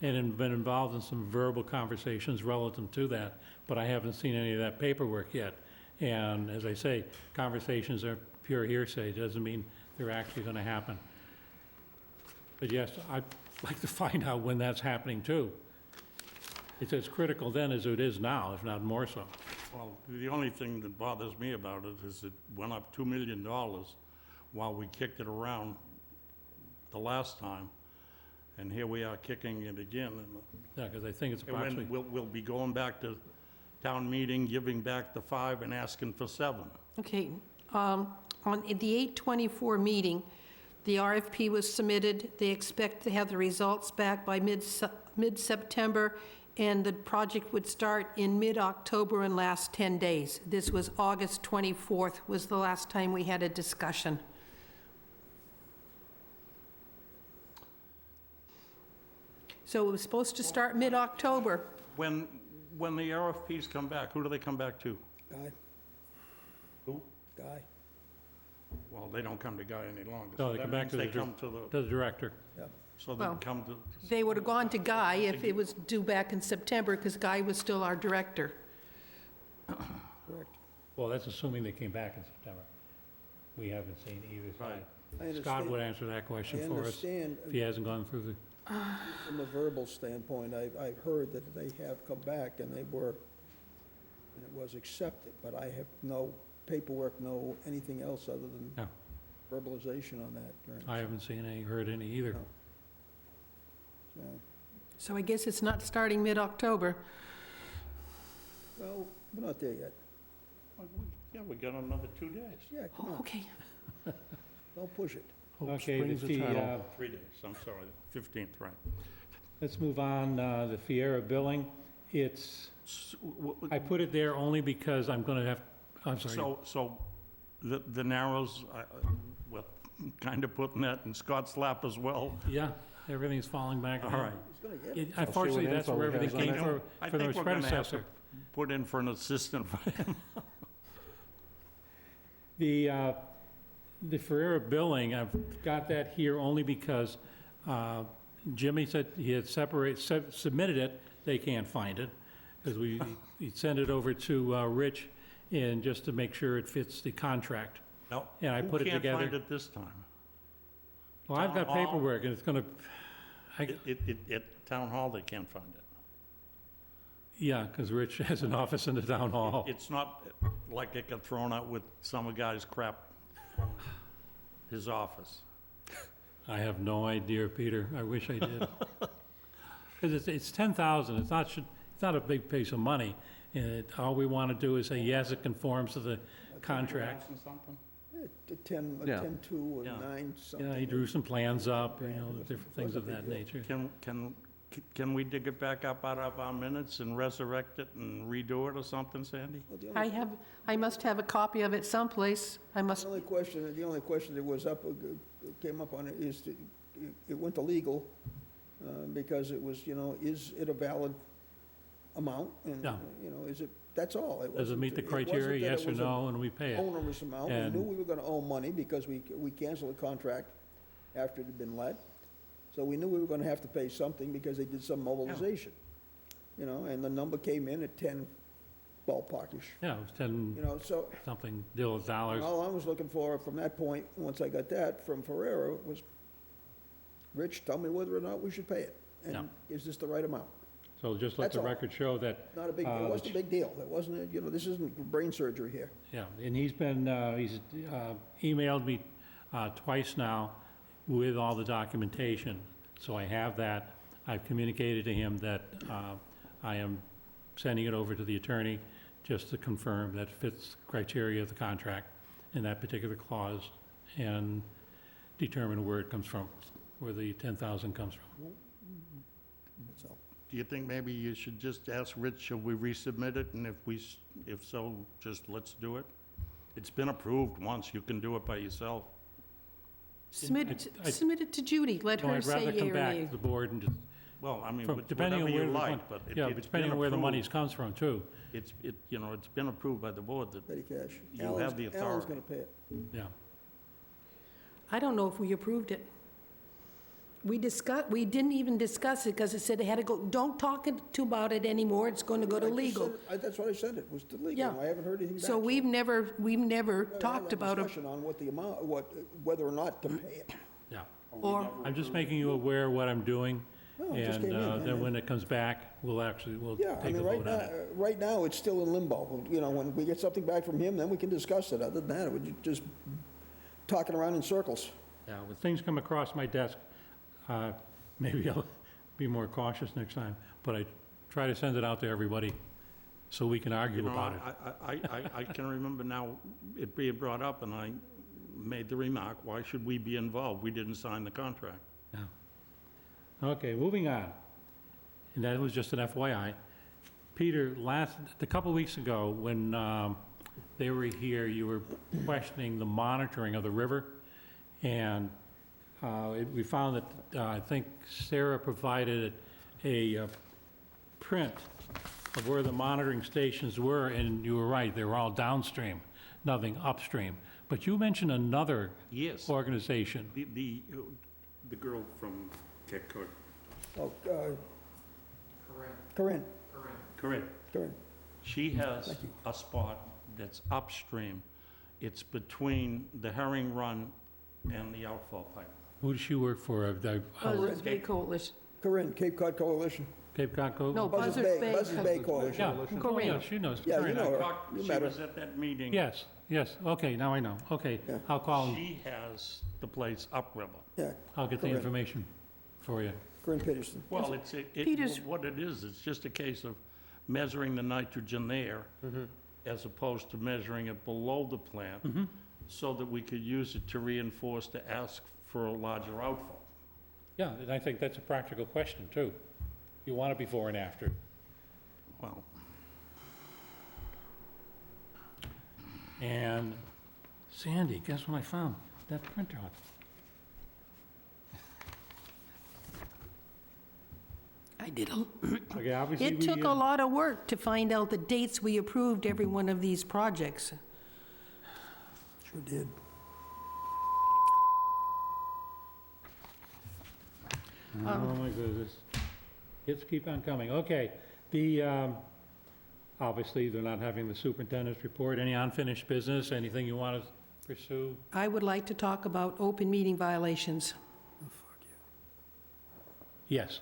and been involved in some verbal conversations relative to that, but I haven't seen any of that paperwork yet. And as I say, conversations are pure hearsay, doesn't mean they're actually gonna happen. But yes, I'd like to find out when that's happening too. It's as critical then as it is now, if not more so. Well, the only thing that bothers me about it is it went up $2 million while we kicked it around the last time, and here we are kicking it again. Yeah, because I think it's And when approximately, we'll be going back to town meeting, giving back the 5 and asking for 7. Okay, on the 8/24 meeting, the RFP was submitted. They expect to have the results back by mid-September, and the project would start in mid-October and last 10 days. This was August 24th was the last time we had a discussion. So it was supposed to start mid-October. When the RFPs come back, who do they come back to? Guy? Who? Guy? Well, they don't come to Guy any longer. No, so they that come back means to the they come to the director. so they Well, come to, They would have gone to Guy if it was due back in September, because Guy was still our director. Correct. Well, that's assuming they came back in September. We haven't seen either side. I Scott understand. would answer that I question for us understand, if he hasn't gone through the, from a verbal standpoint, I've heard that they have come back and they were, and it was accepted, but I have no paperwork, no anything else other than No. verbalization on that. I haven't seen any, heard any either. So, So I guess it's not starting mid-October. well, we're not there yet. yeah, we got another 2 days, Yeah, come Oh, on, okay. don't push it. Hope Okay, springs the, eternal. 3 days, I'm sorry, 15th, right. let's move on, the Fiera billing. It's, I put it there only because I'm gonna have, I'm sorry. So the Narrows, well, kind of putting that in Scott's lap as well. Yeah, everything's falling back. All again. right. He's gonna get it. Unfortunately, what that's info where he everything has came on for I his think we're gonna have to predecessor. put in for an assistant for him. The Ferrera billing, I've got that here only because Jimmy said he had submitted it, they can't find it, because he sent it over to Rich, and just to make sure it fits the contract. No, And I put it Who can't together. find it this time? Well, I've got Town hall? paperwork, and it's gonna, At Town Hall, they can't find it. Yeah, because Rich has an office in the town hall. It's not like it got thrown out with some guy's crap from his office. I have no idea, Peter. I wish I did. Because it's 10,000. It's not a big piece of money. And all we want to do is say, yes, it conforms to the contract. Something? A 10, a Yeah. 10-2 or Yeah. 9, something. Yeah, he drew some plans up, you know, different things of that nature. Can we dig it back up out of our minutes and resurrect it and redo it or something, Sandy? Well, the only- I must have a copy of it someplace. I must, The only question that was up, came up on it is, it went to legal, because it was, is it a valid amount? And, Yeah. is it, that's all. Does it meet the criteria, yes or no, and we pay it? Onerous amount. We And- knew we were gonna owe money because we canceled the contract after it had been let. So we knew we were gonna have to pay something because they did some mobilization. And the number came in at 10 ballparkish, Yeah, it was 10 so something dollars. all I was looking for from that point, once I got that from Ferrera, was, Rich, tell me whether or not we should pay it. Yeah. And is this the right amount? So just let That's the all. record show that, Not a big, it wasn't a big deal. It wasn't, this isn't brain surgery here. yeah, and he's emailed me twice now with all the documentation. So I have that. I've communicated to him that I am sending it over to the attorney just to confirm that fits the criteria of the contract in that particular clause and determine where it comes from, where the 10,000 comes from. That's all. Do you think maybe you should just ask Rich, should we resubmit it? And if so, just let's do it? It's been approved once, you can do it by yourself. submit it to Judy. Let No, her I'd say rather yea come or back nay. to the board and just, Well, I mean, depending whatever on where you the like, mon- but yeah, but it's depending been on where the money approved. comes from, too. It's been approved by the board that, Petty cash. You have the Alan's authority. gonna pay it. Yeah. I don't know if we approved it. We didn't even discuss it because it said it had to go, don't talk about it anymore, it's going to go to I just legal. said it. That's what I said, it was to legal. Yeah. I haven't heard anything back. So we've never We're gonna talked have a about it. discussion on what the amount, whether or not to pay it. Yeah. Or, I'm just making you aware of what I'm doing, No, it just and came in, then when it comes back, we'll Yeah, I take a mean, vote on it. right now, it's still in limbo. When we get something back from him, then we can discuss it. Other than that, we're just talking around in circles. Yeah, when things come across my desk, maybe I'll be more cautious next time, but I try to send it out to everybody so we can argue about it. I can remember now it being brought up, and I made the remark, why should we be involved? We didn't sign the contract. Yeah. Okay, moving on. And that was just an FYI. Peter, a couple weeks ago, when they were here, you were questioning the monitoring of the river, and we found that, I think Sarah provided a print of where the monitoring stations were, and you were right, they were all downstream, nothing upstream. But you mentioned another Yes. organization. The girl from Cape Cod. Oh, Corinne, Correct. Corinne. She has a spot that's upstream. It's between the Herring Run and the outfall pipe. Who does she work for? Buzzards Bay Coalition. Corinne, Cape Cod Coalition. Cape Cod Co? No, Buzzards Buzzards Bay, Bay. Buzzards Bay Coalition. Yeah. Oh, Corinne. yeah, she knows. Yeah, you Corinne. know her. Talked- You She met her. was at that meeting. Yes, okay, now I know. Okay, Yeah. I'll call him. She has the place upriver. Yeah, I'll get the Corinne. information for you. Corinne Peterson. Well, Peter's- what it is, it's just a case of measuring the nitrogen there as opposed to measuring it below the plant so that we could use it to reinforce to ask for a larger outfall. Yeah, and I think that's a practical question, too. You want it before and after. Well, And Sandy, guess what I found? That printout. I did Okay, obviously It took a lot of work to find out the dates we approved every one of these projects. Sure did. Oh, my goodness. Hits keep on coming. Okay, obviously, they're not having the superintendent's report. Any unfinished business, anything you want to pursue? I would like to talk about open meeting violations. Yes.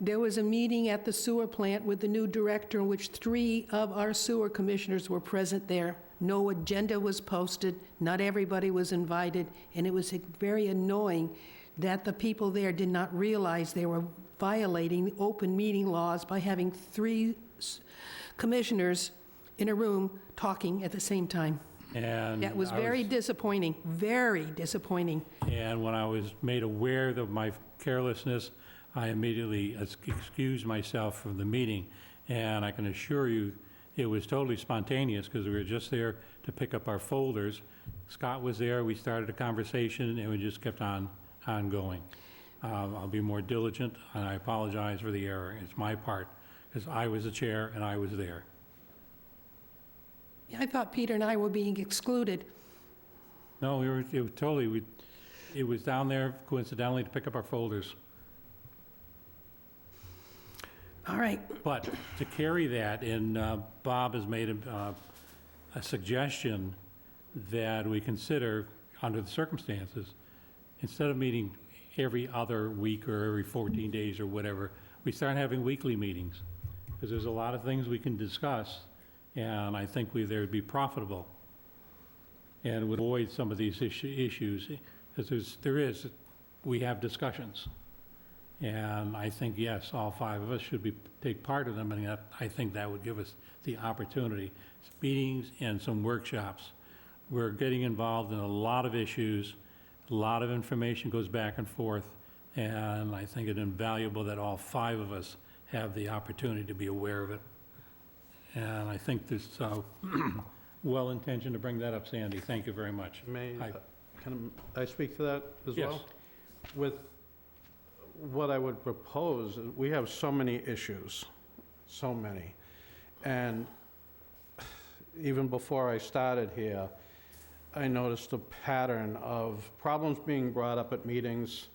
There was a meeting at the sewer plant with the new director in which 3 of our sewer commissioners were present there. No agenda was posted, not everybody was invited, and it was very annoying that the people there did not realize they were violating the open meeting laws by having 3 commissioners in a room talking at the same time. And That was I very disappointing, very disappointing. And when I was made aware of my carelessness, I immediately excused myself from the meeting. And I can assure you, it was totally spontaneous, because we were just there to pick up our folders. Scott was there, we started a conversation, and we just kept on going. I'll be more diligent, and I apologize for the error. It's my part, because I was the chair and I was there. I thought Peter and I were being excluded. No, it was down there coincidentally to pick up our folders. All right, But to carry that, and Bob has made a suggestion that we consider, under the circumstances, instead of meeting every other week or every 14 days or whatever, we start having weekly meetings, because there's a lot of things we can discuss, and I think they would be profitable and would avoid some of these issues, because we have discussions. And I think, yes, all 5 of us should take part in them, and I think that would give us the opportunity. Meetings and some workshops. We're getting involved in a lot of issues, a lot of information goes back and forth, and I think it's invaluable that all 5 of us have the opportunity to be aware of it. And I think this, well-intentioned to bring that up, Sandy. Thank you very much. Can I speak to that as Yes. well? With what I would propose, we have so many issues, so many. And even before I started here, I noticed a pattern of problems being brought up at meetings,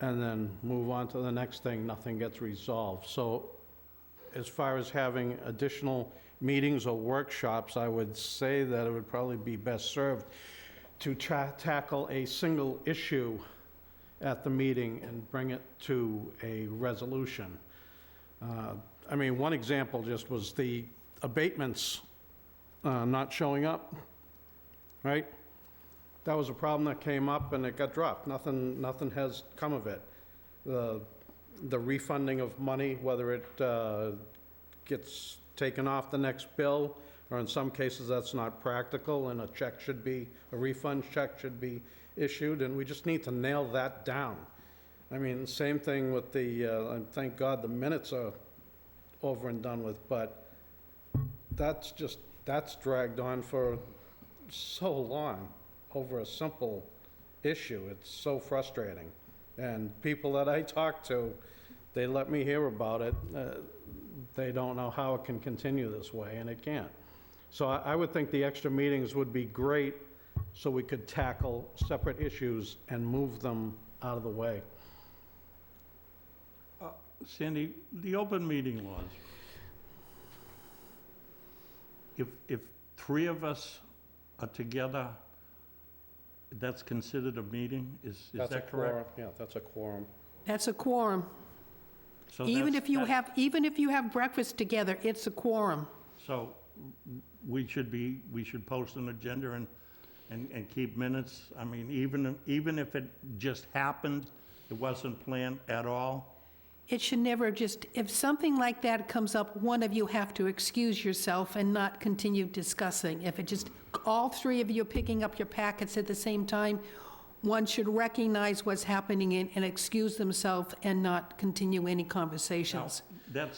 and then move on to the next thing, nothing gets resolved. So as far as having additional meetings or workshops, I would say that it would probably be best served to tackle a single issue at the meeting and bring it to a resolution. I mean, one example just was the abatements not showing up, right? That was a problem that came up and it got dropped. Nothing has come of it. The refunding of money, whether it gets taken off the next bill, or in some cases that's not practical, and a refund check should be issued, and we just need to nail that down. I mean, same thing with and thank God the minutes are over and done with, but that's dragged on for so long over a simple issue. It's so frustrating. And people that I talk to, they let me hear about it. They don't know how it can continue this way, and it can't. So I would think the extra meetings would be great, so we could tackle separate issues and move them out of the way. Sandy, the open meeting laws, if 3 of us are together, that's considered a meeting? Is That's a that quorum. correct? Yeah, that's a quorum. that's a quorum. So Even that's- if you have breakfast together, it's a quorum. So we should post an agenda and keep minutes? I mean, even if it just happened, it wasn't planned at all? It should never just, if something like that comes up, one of you have to excuse yourself and not continue discussing. If it just, all 3 of you are picking up your packets at the same time, one should recognize what's happening and excuse themselves and not continue any conversations. Now,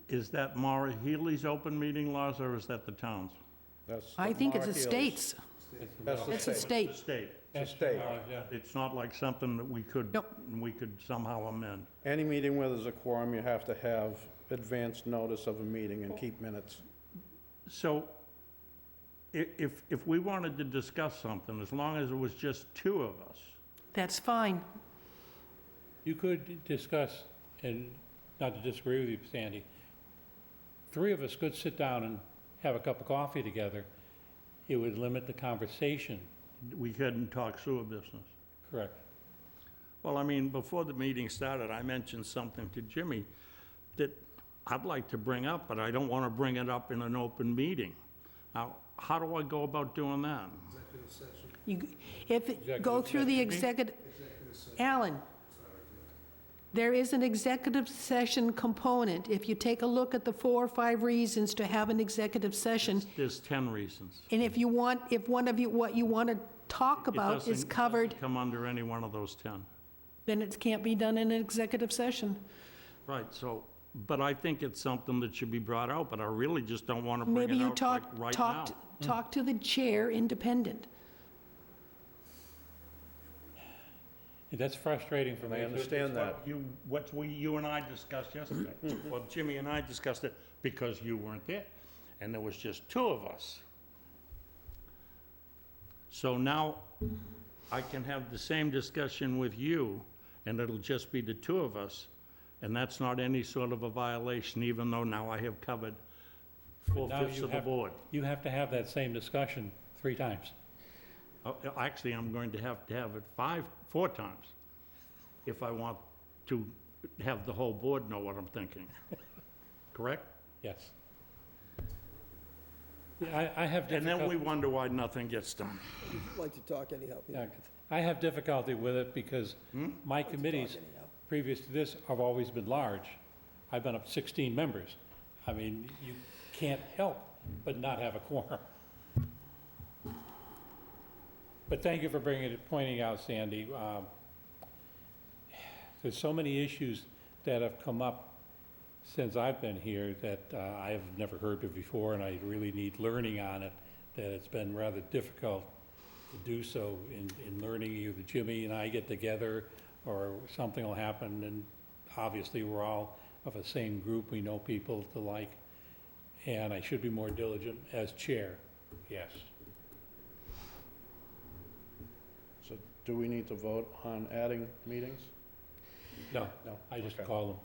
is that Maura Healy's open meeting laws, or is that the town's? That's I think it's the Maura state's. Healey's. That's the It's the state. The state. state. It's the state. It's not like something that we could somehow amend. Any meeting where there's a quorum, you have to have advance notice of a meeting and keep minutes. So if we wanted to discuss something, as long as it was just 2 of us, That's fine. You could discuss, and not to disagree with you, Sandy, 3 of us could sit down and have a cup of coffee together. It would limit the conversation. we couldn't talk sewer business. Correct. Well, I mean, before the meeting started, I mentioned something to Jimmy that I'd like to bring up, but I don't want to bring it up in an open meeting. Now, how do I go about doing that? Go through the executive, Alan, there is an executive session component. If you take a look at the 4 or 5 reasons to have an executive session, There's 10 reasons. and if one of you, what you want to talk about is covered, Come under any one of those 10. then it can't be done in an executive session. Right, so, but I think it's something that should be brought out, but I really just don't want to bring Maybe it you out like right now. talk to the chair independent. That's frustrating for me. I understand that. You and I discussed yesterday. Well, Jimmy and I discussed it because you weren't there, and there was just 2 of us. So now I can have the same discussion with you, and it'll just be the 2 of us, and that's not any sort of a violation, even though now I have covered Now 4/5 you of the have- board. You have to have that same discussion 3 times. Actually, I'm going to have it 4 times if I want to have the whole board know what I'm thinking. Correct? Yes. Yeah, I have And then we difficulty, wonder why nothing gets done. I'd like to talk anyhow. Peter. yeah, I have difficulty with it because my committees, previous to this, have always been large. I've been up 16 members. I mean, you can't help but not have a quorum. But thank you for pointing out, Sandy. There's so many issues that have come up since I've been here that I have never heard of before, and I really need learning on it, that it's been rather difficult to do so in learning. Either Jimmy and I get together, or something will happen, and obviously we're all of the same group, we know people to like, and I should be more diligent as chair, yes. So do we need to vote on adding meetings? No, No, I just okay. call them.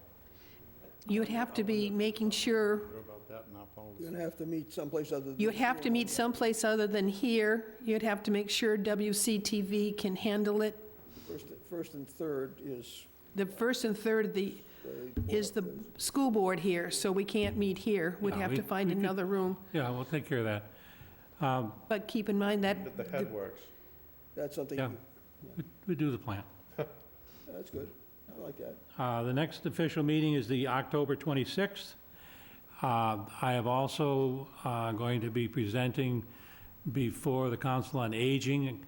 You'd have to be making sure, Sure about that, and I'll apologize. You're gonna have to meet someplace other than. you'd have to meet someplace other than here. You'd have to make sure WCTV can handle it. First and third is The first and third is the school board here, so we can't meet here. We'd Yeah, have we- to find we could- another room. Yeah, we'll take care of that. But keep in mind that, That the head works. that's something, Yeah. We do the plan. that's good. I like that. The next official meeting is the October 26th. I am also going to be presenting before the Council on Aging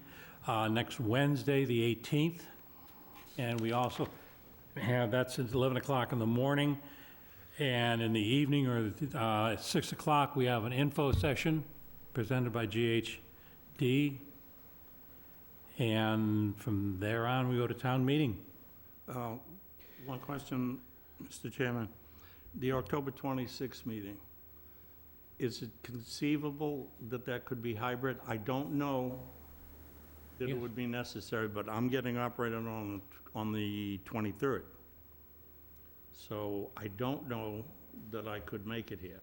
next Wednesday, the 18th. And we also have, that's at 11 o'clock in the morning. And in the evening, or at 6 o'clock, we have an info session presented by GHD. And from there on, we go to town meeting. One question, Mr. Chairman. The October 26th meeting, is it conceivable that that could be hybrid? I don't know that it Yes. would be necessary, but I'm getting operated on the 23rd. So I don't know that I could make it here.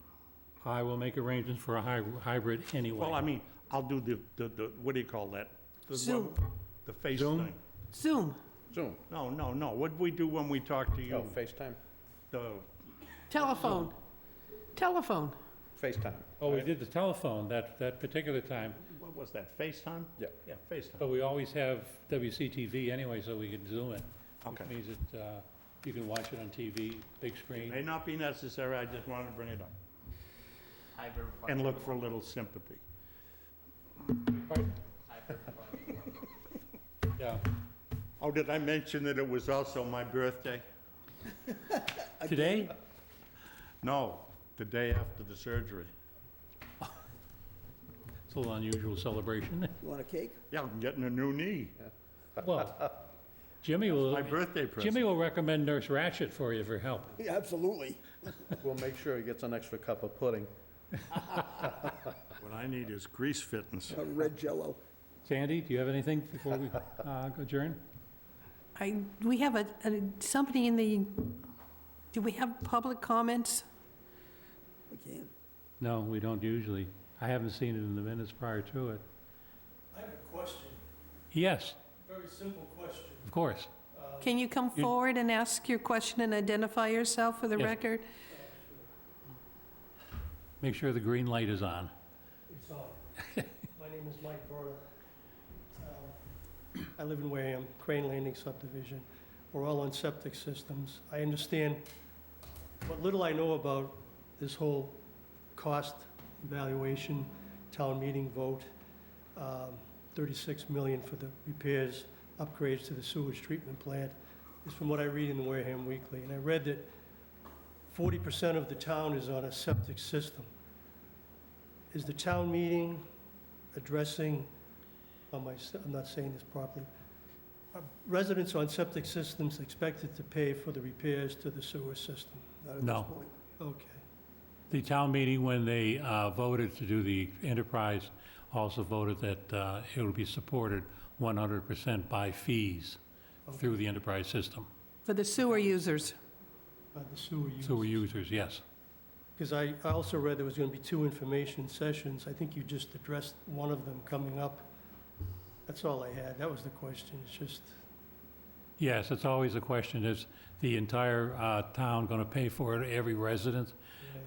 I will make arrangements for a hybrid anyway. Well, I mean, I'll do the what do you call that? The Zoom. The face Zoom? thing. Zoom, Zoom. No. What do we do when we talk to you? Oh, FaceTime? The- telephone, telephone. FaceTime. Oh, we did the telephone that particular time, What was that, FaceTime? Yeah. Yeah, FaceTime. but we always have WCTV anyway, so we can Zoom it. Okay. Which means that you can watch it on TV, big screen. May not be necessary, I just wanted to bring it up. Hybrid And look for a little sympathy. Yeah. Oh, did I mention that it was also my birthday? Today? No, the day after the surgery. It's a little unusual celebration. You want a cake? Yeah, I'm getting a new knee. Well, Jimmy My birthday present. Jimmy will recommend Nurse Ratchet for you for help. Yeah, absolutely. We'll make sure he gets an extra cup of pudding. What I need is grease fittings. Red Jello. Sandy, do you have anything before we adjourn? We have somebody in the, do we have public comments? We can. No, we don't usually. I haven't seen it in the minutes prior to it. I have a question, Yes, very simple question. of course. Can you come forward and ask your question and identify yourself for the Yes. record? Make sure the green light is on. It's on. My name is Mike Verda. I live in Wareham, Crane Landing subdivision. We're all on septic systems. I understand what little I know about this whole cost evaluation, town meeting vote, 36 million for the repairs, upgrades to the sewage treatment plant, is from what I read in the Wareham Weekly. And I read that 40% of the town is on a septic system. Is the town meeting addressing, I'm not saying this properly, are residents on septic systems expected to pay for the repairs to the sewer system? Not at No. this point. Okay. The town meeting, when they voted to do the enterprise, also voted that it would be supported 100% by fees through the enterprise system. For the sewer users. The sewer use. Sewer users, yes. Because I also read there was going to be 2 information sessions. I think you just addressed one of them coming up. That's all I had. That was the question. It's just, Yes, it's always a question, is the entire town going to pay for it, every resident,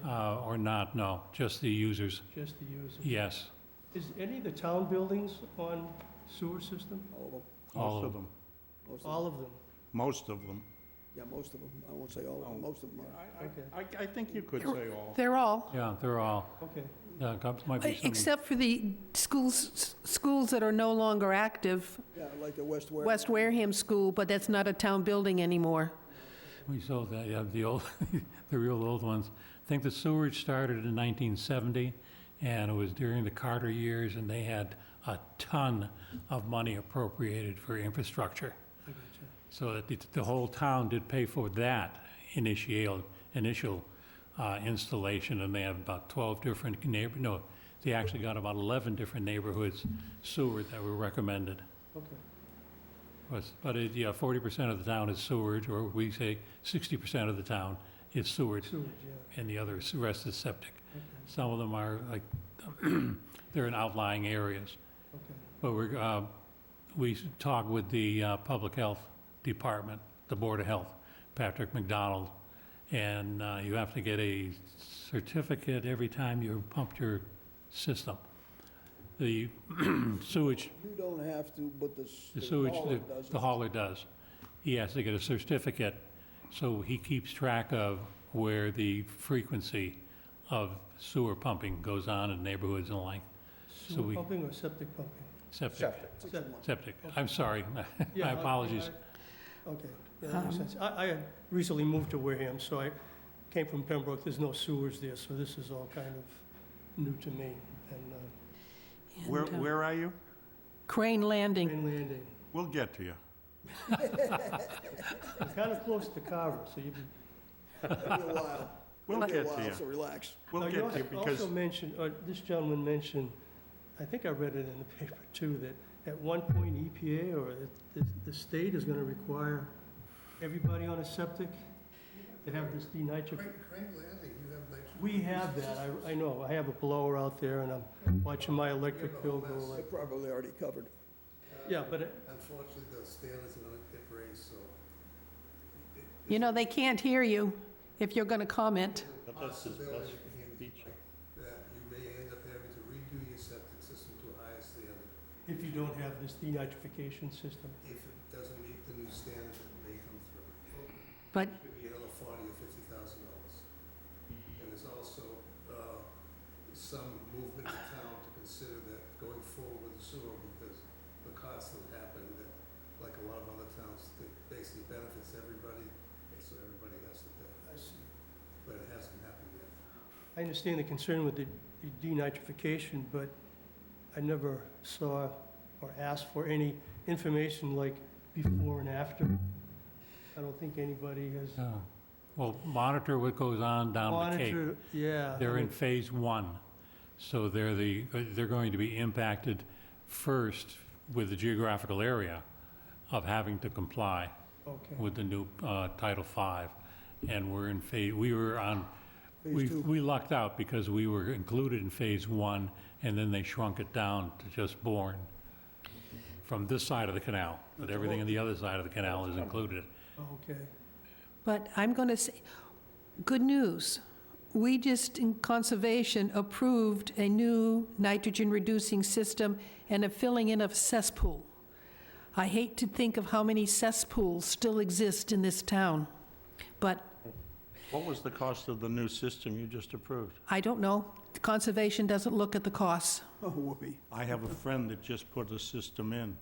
or not? No, just the users, just the users. yes. Is any of the town buildings on sewer system? All of them. All Most of of them. Most of All them. of them? Most of them. Yeah, most of them. I won't say all of them, most of them are. Okay. I think you could say all. They're all, Yeah, they're all, Okay. might be some, except for the schools that are no longer active. Yeah, like the West Wareham. West Wareham School, but that's not a town building anymore. we sold that, yeah, the old, the real old ones. I think the sewerage started in 1970, and it was during the Carter years, and they had a ton of money appropriated for infrastructure. I gotcha. So that the whole town did pay for that initial installation, and they have about 12 different they actually got about 11 different neighborhoods sewer that were recommended. Okay. But 40% of the town is sewage, or we say 60% of the town is sewage, Sewage, yeah. and the rest is septic. Okay. Some of them are like, they're in outlying areas. Okay. But we talked with the Public Health Department, the Board of Health, Patrick McDonald, and you have to get a certificate every time you pump your system. The sewage, You don't have to, but the sewage, hauler does. the hauler does. He has to get a certificate, so he keeps track of where the frequency of sewer pumping goes on in neighborhoods and the like. Sewer we- pumping or septic pumping? Septic, Septic. septic. I'm sorry, Yeah, my apologies. Okay, yeah, that makes sense. I had recently moved to Wareham, so I came from Pembroke. There's no sewers there, so this is all kind of new to me. And Where are you? Crane Landing. Crane Landing, We'll get to you. I'm kind of close to Carver, so you'd be... It'll be a while. We'll It'll be a get to while, you. so relax. We'll Now, get to you because also mentioned, this gentleman mentioned, I think I read it in the paper too, that at one point EPA or the state is going to require everybody on a septic to have this denitrification. We have that, I know. I have a blower out there and I'm watching my electric bill go They're like, probably already covered. yeah, but Unfortunately, the standards are going to get raised, so You know, they can't hear you if you're going to comment. possibility that you may end up having to redo your septic system to a higher standard. if you don't have this denitrification system. If it doesn't meet the new standard that may come through. But It could be another $40,000 or $50,000. And there's also some movement in town to consider that going forward with the sewer, because the cost of happening that, like a lot of other towns, it basically benefits everybody, and so everybody has to pay. But it hasn't happened yet. I understand the concern with the denitrification, but I never saw or asked for any information like before and after. I don't think anybody has Yeah. Well, monitor what goes on down the Cape. monitored, yeah. I They're in mean, phase one, so they're going to be impacted first with the geographical area of having to comply Okay, with the new Title V. And we're in we were on, Phase two. we lucked out because we were included in phase one, and then they shrunk it down to just Bourne. from this side of the canal, but everything on the other side of the canal is included. Okay. But I'm going to say, good news. We just, in Conservation, approved a new nitrogen-reducing system and a filling in of cesspool. I hate to think of how many cesspools still exist in this town, but What was the cost of the new system you just approved? I don't know. Conservation doesn't look at the costs. Oh, whoopee. I have a friend that just put a system in,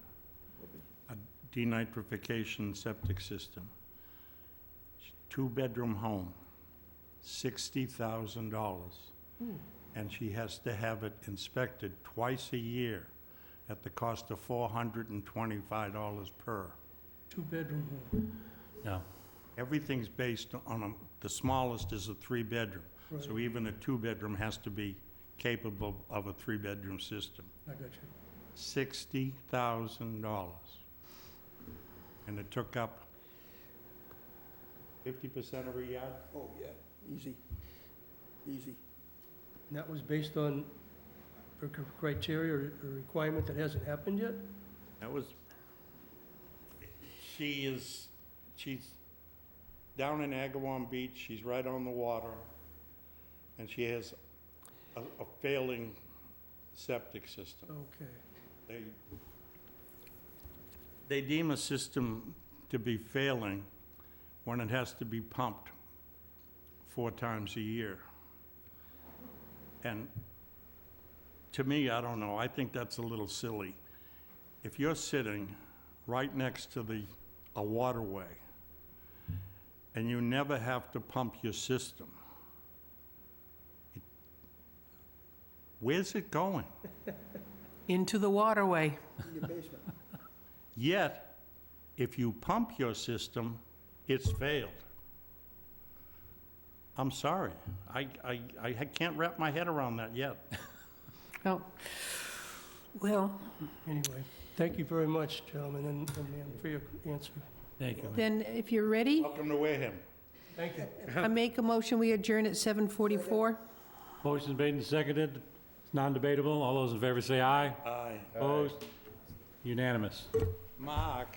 a denitrification septic system. Two-bedroom home, $60,000. And she has to have it inspected twice a year at the cost of $425 per. Two-bedroom home. No. Everything's based on, the smallest is a three-bedroom. So Right. even a two-bedroom has to be capable of a three-bedroom system. I got you. $60,000. And it took up 50% of her yard? Oh, yeah, easy, easy. And that was based on a criteria or a requirement that hasn't happened yet? That was, she's down in Agawam Beach, she's right on the water, and she has a failing septic system. Okay. They deem a system to be failing when it has to be pumped 4 times a year. And to me, I don't know, I think that's a little silly. If you're sitting right next to a waterway and you never have to pump your system, where's it going? Into the waterway. In your basement. Yet, if you pump your system, it's failed. I'm sorry. I can't wrap my head around that yet. Oh, well, Anyway, thank you very much, gentlemen and ma'am, for your answer. Thank you. then if you're ready, Welcome to Wareham. Thank you. I make a motion, we adjourn at 7:44. Motion's made and seconded. It's non-debatable. All those in favor say aye. Aye. Opposed? Unanimous. Mark.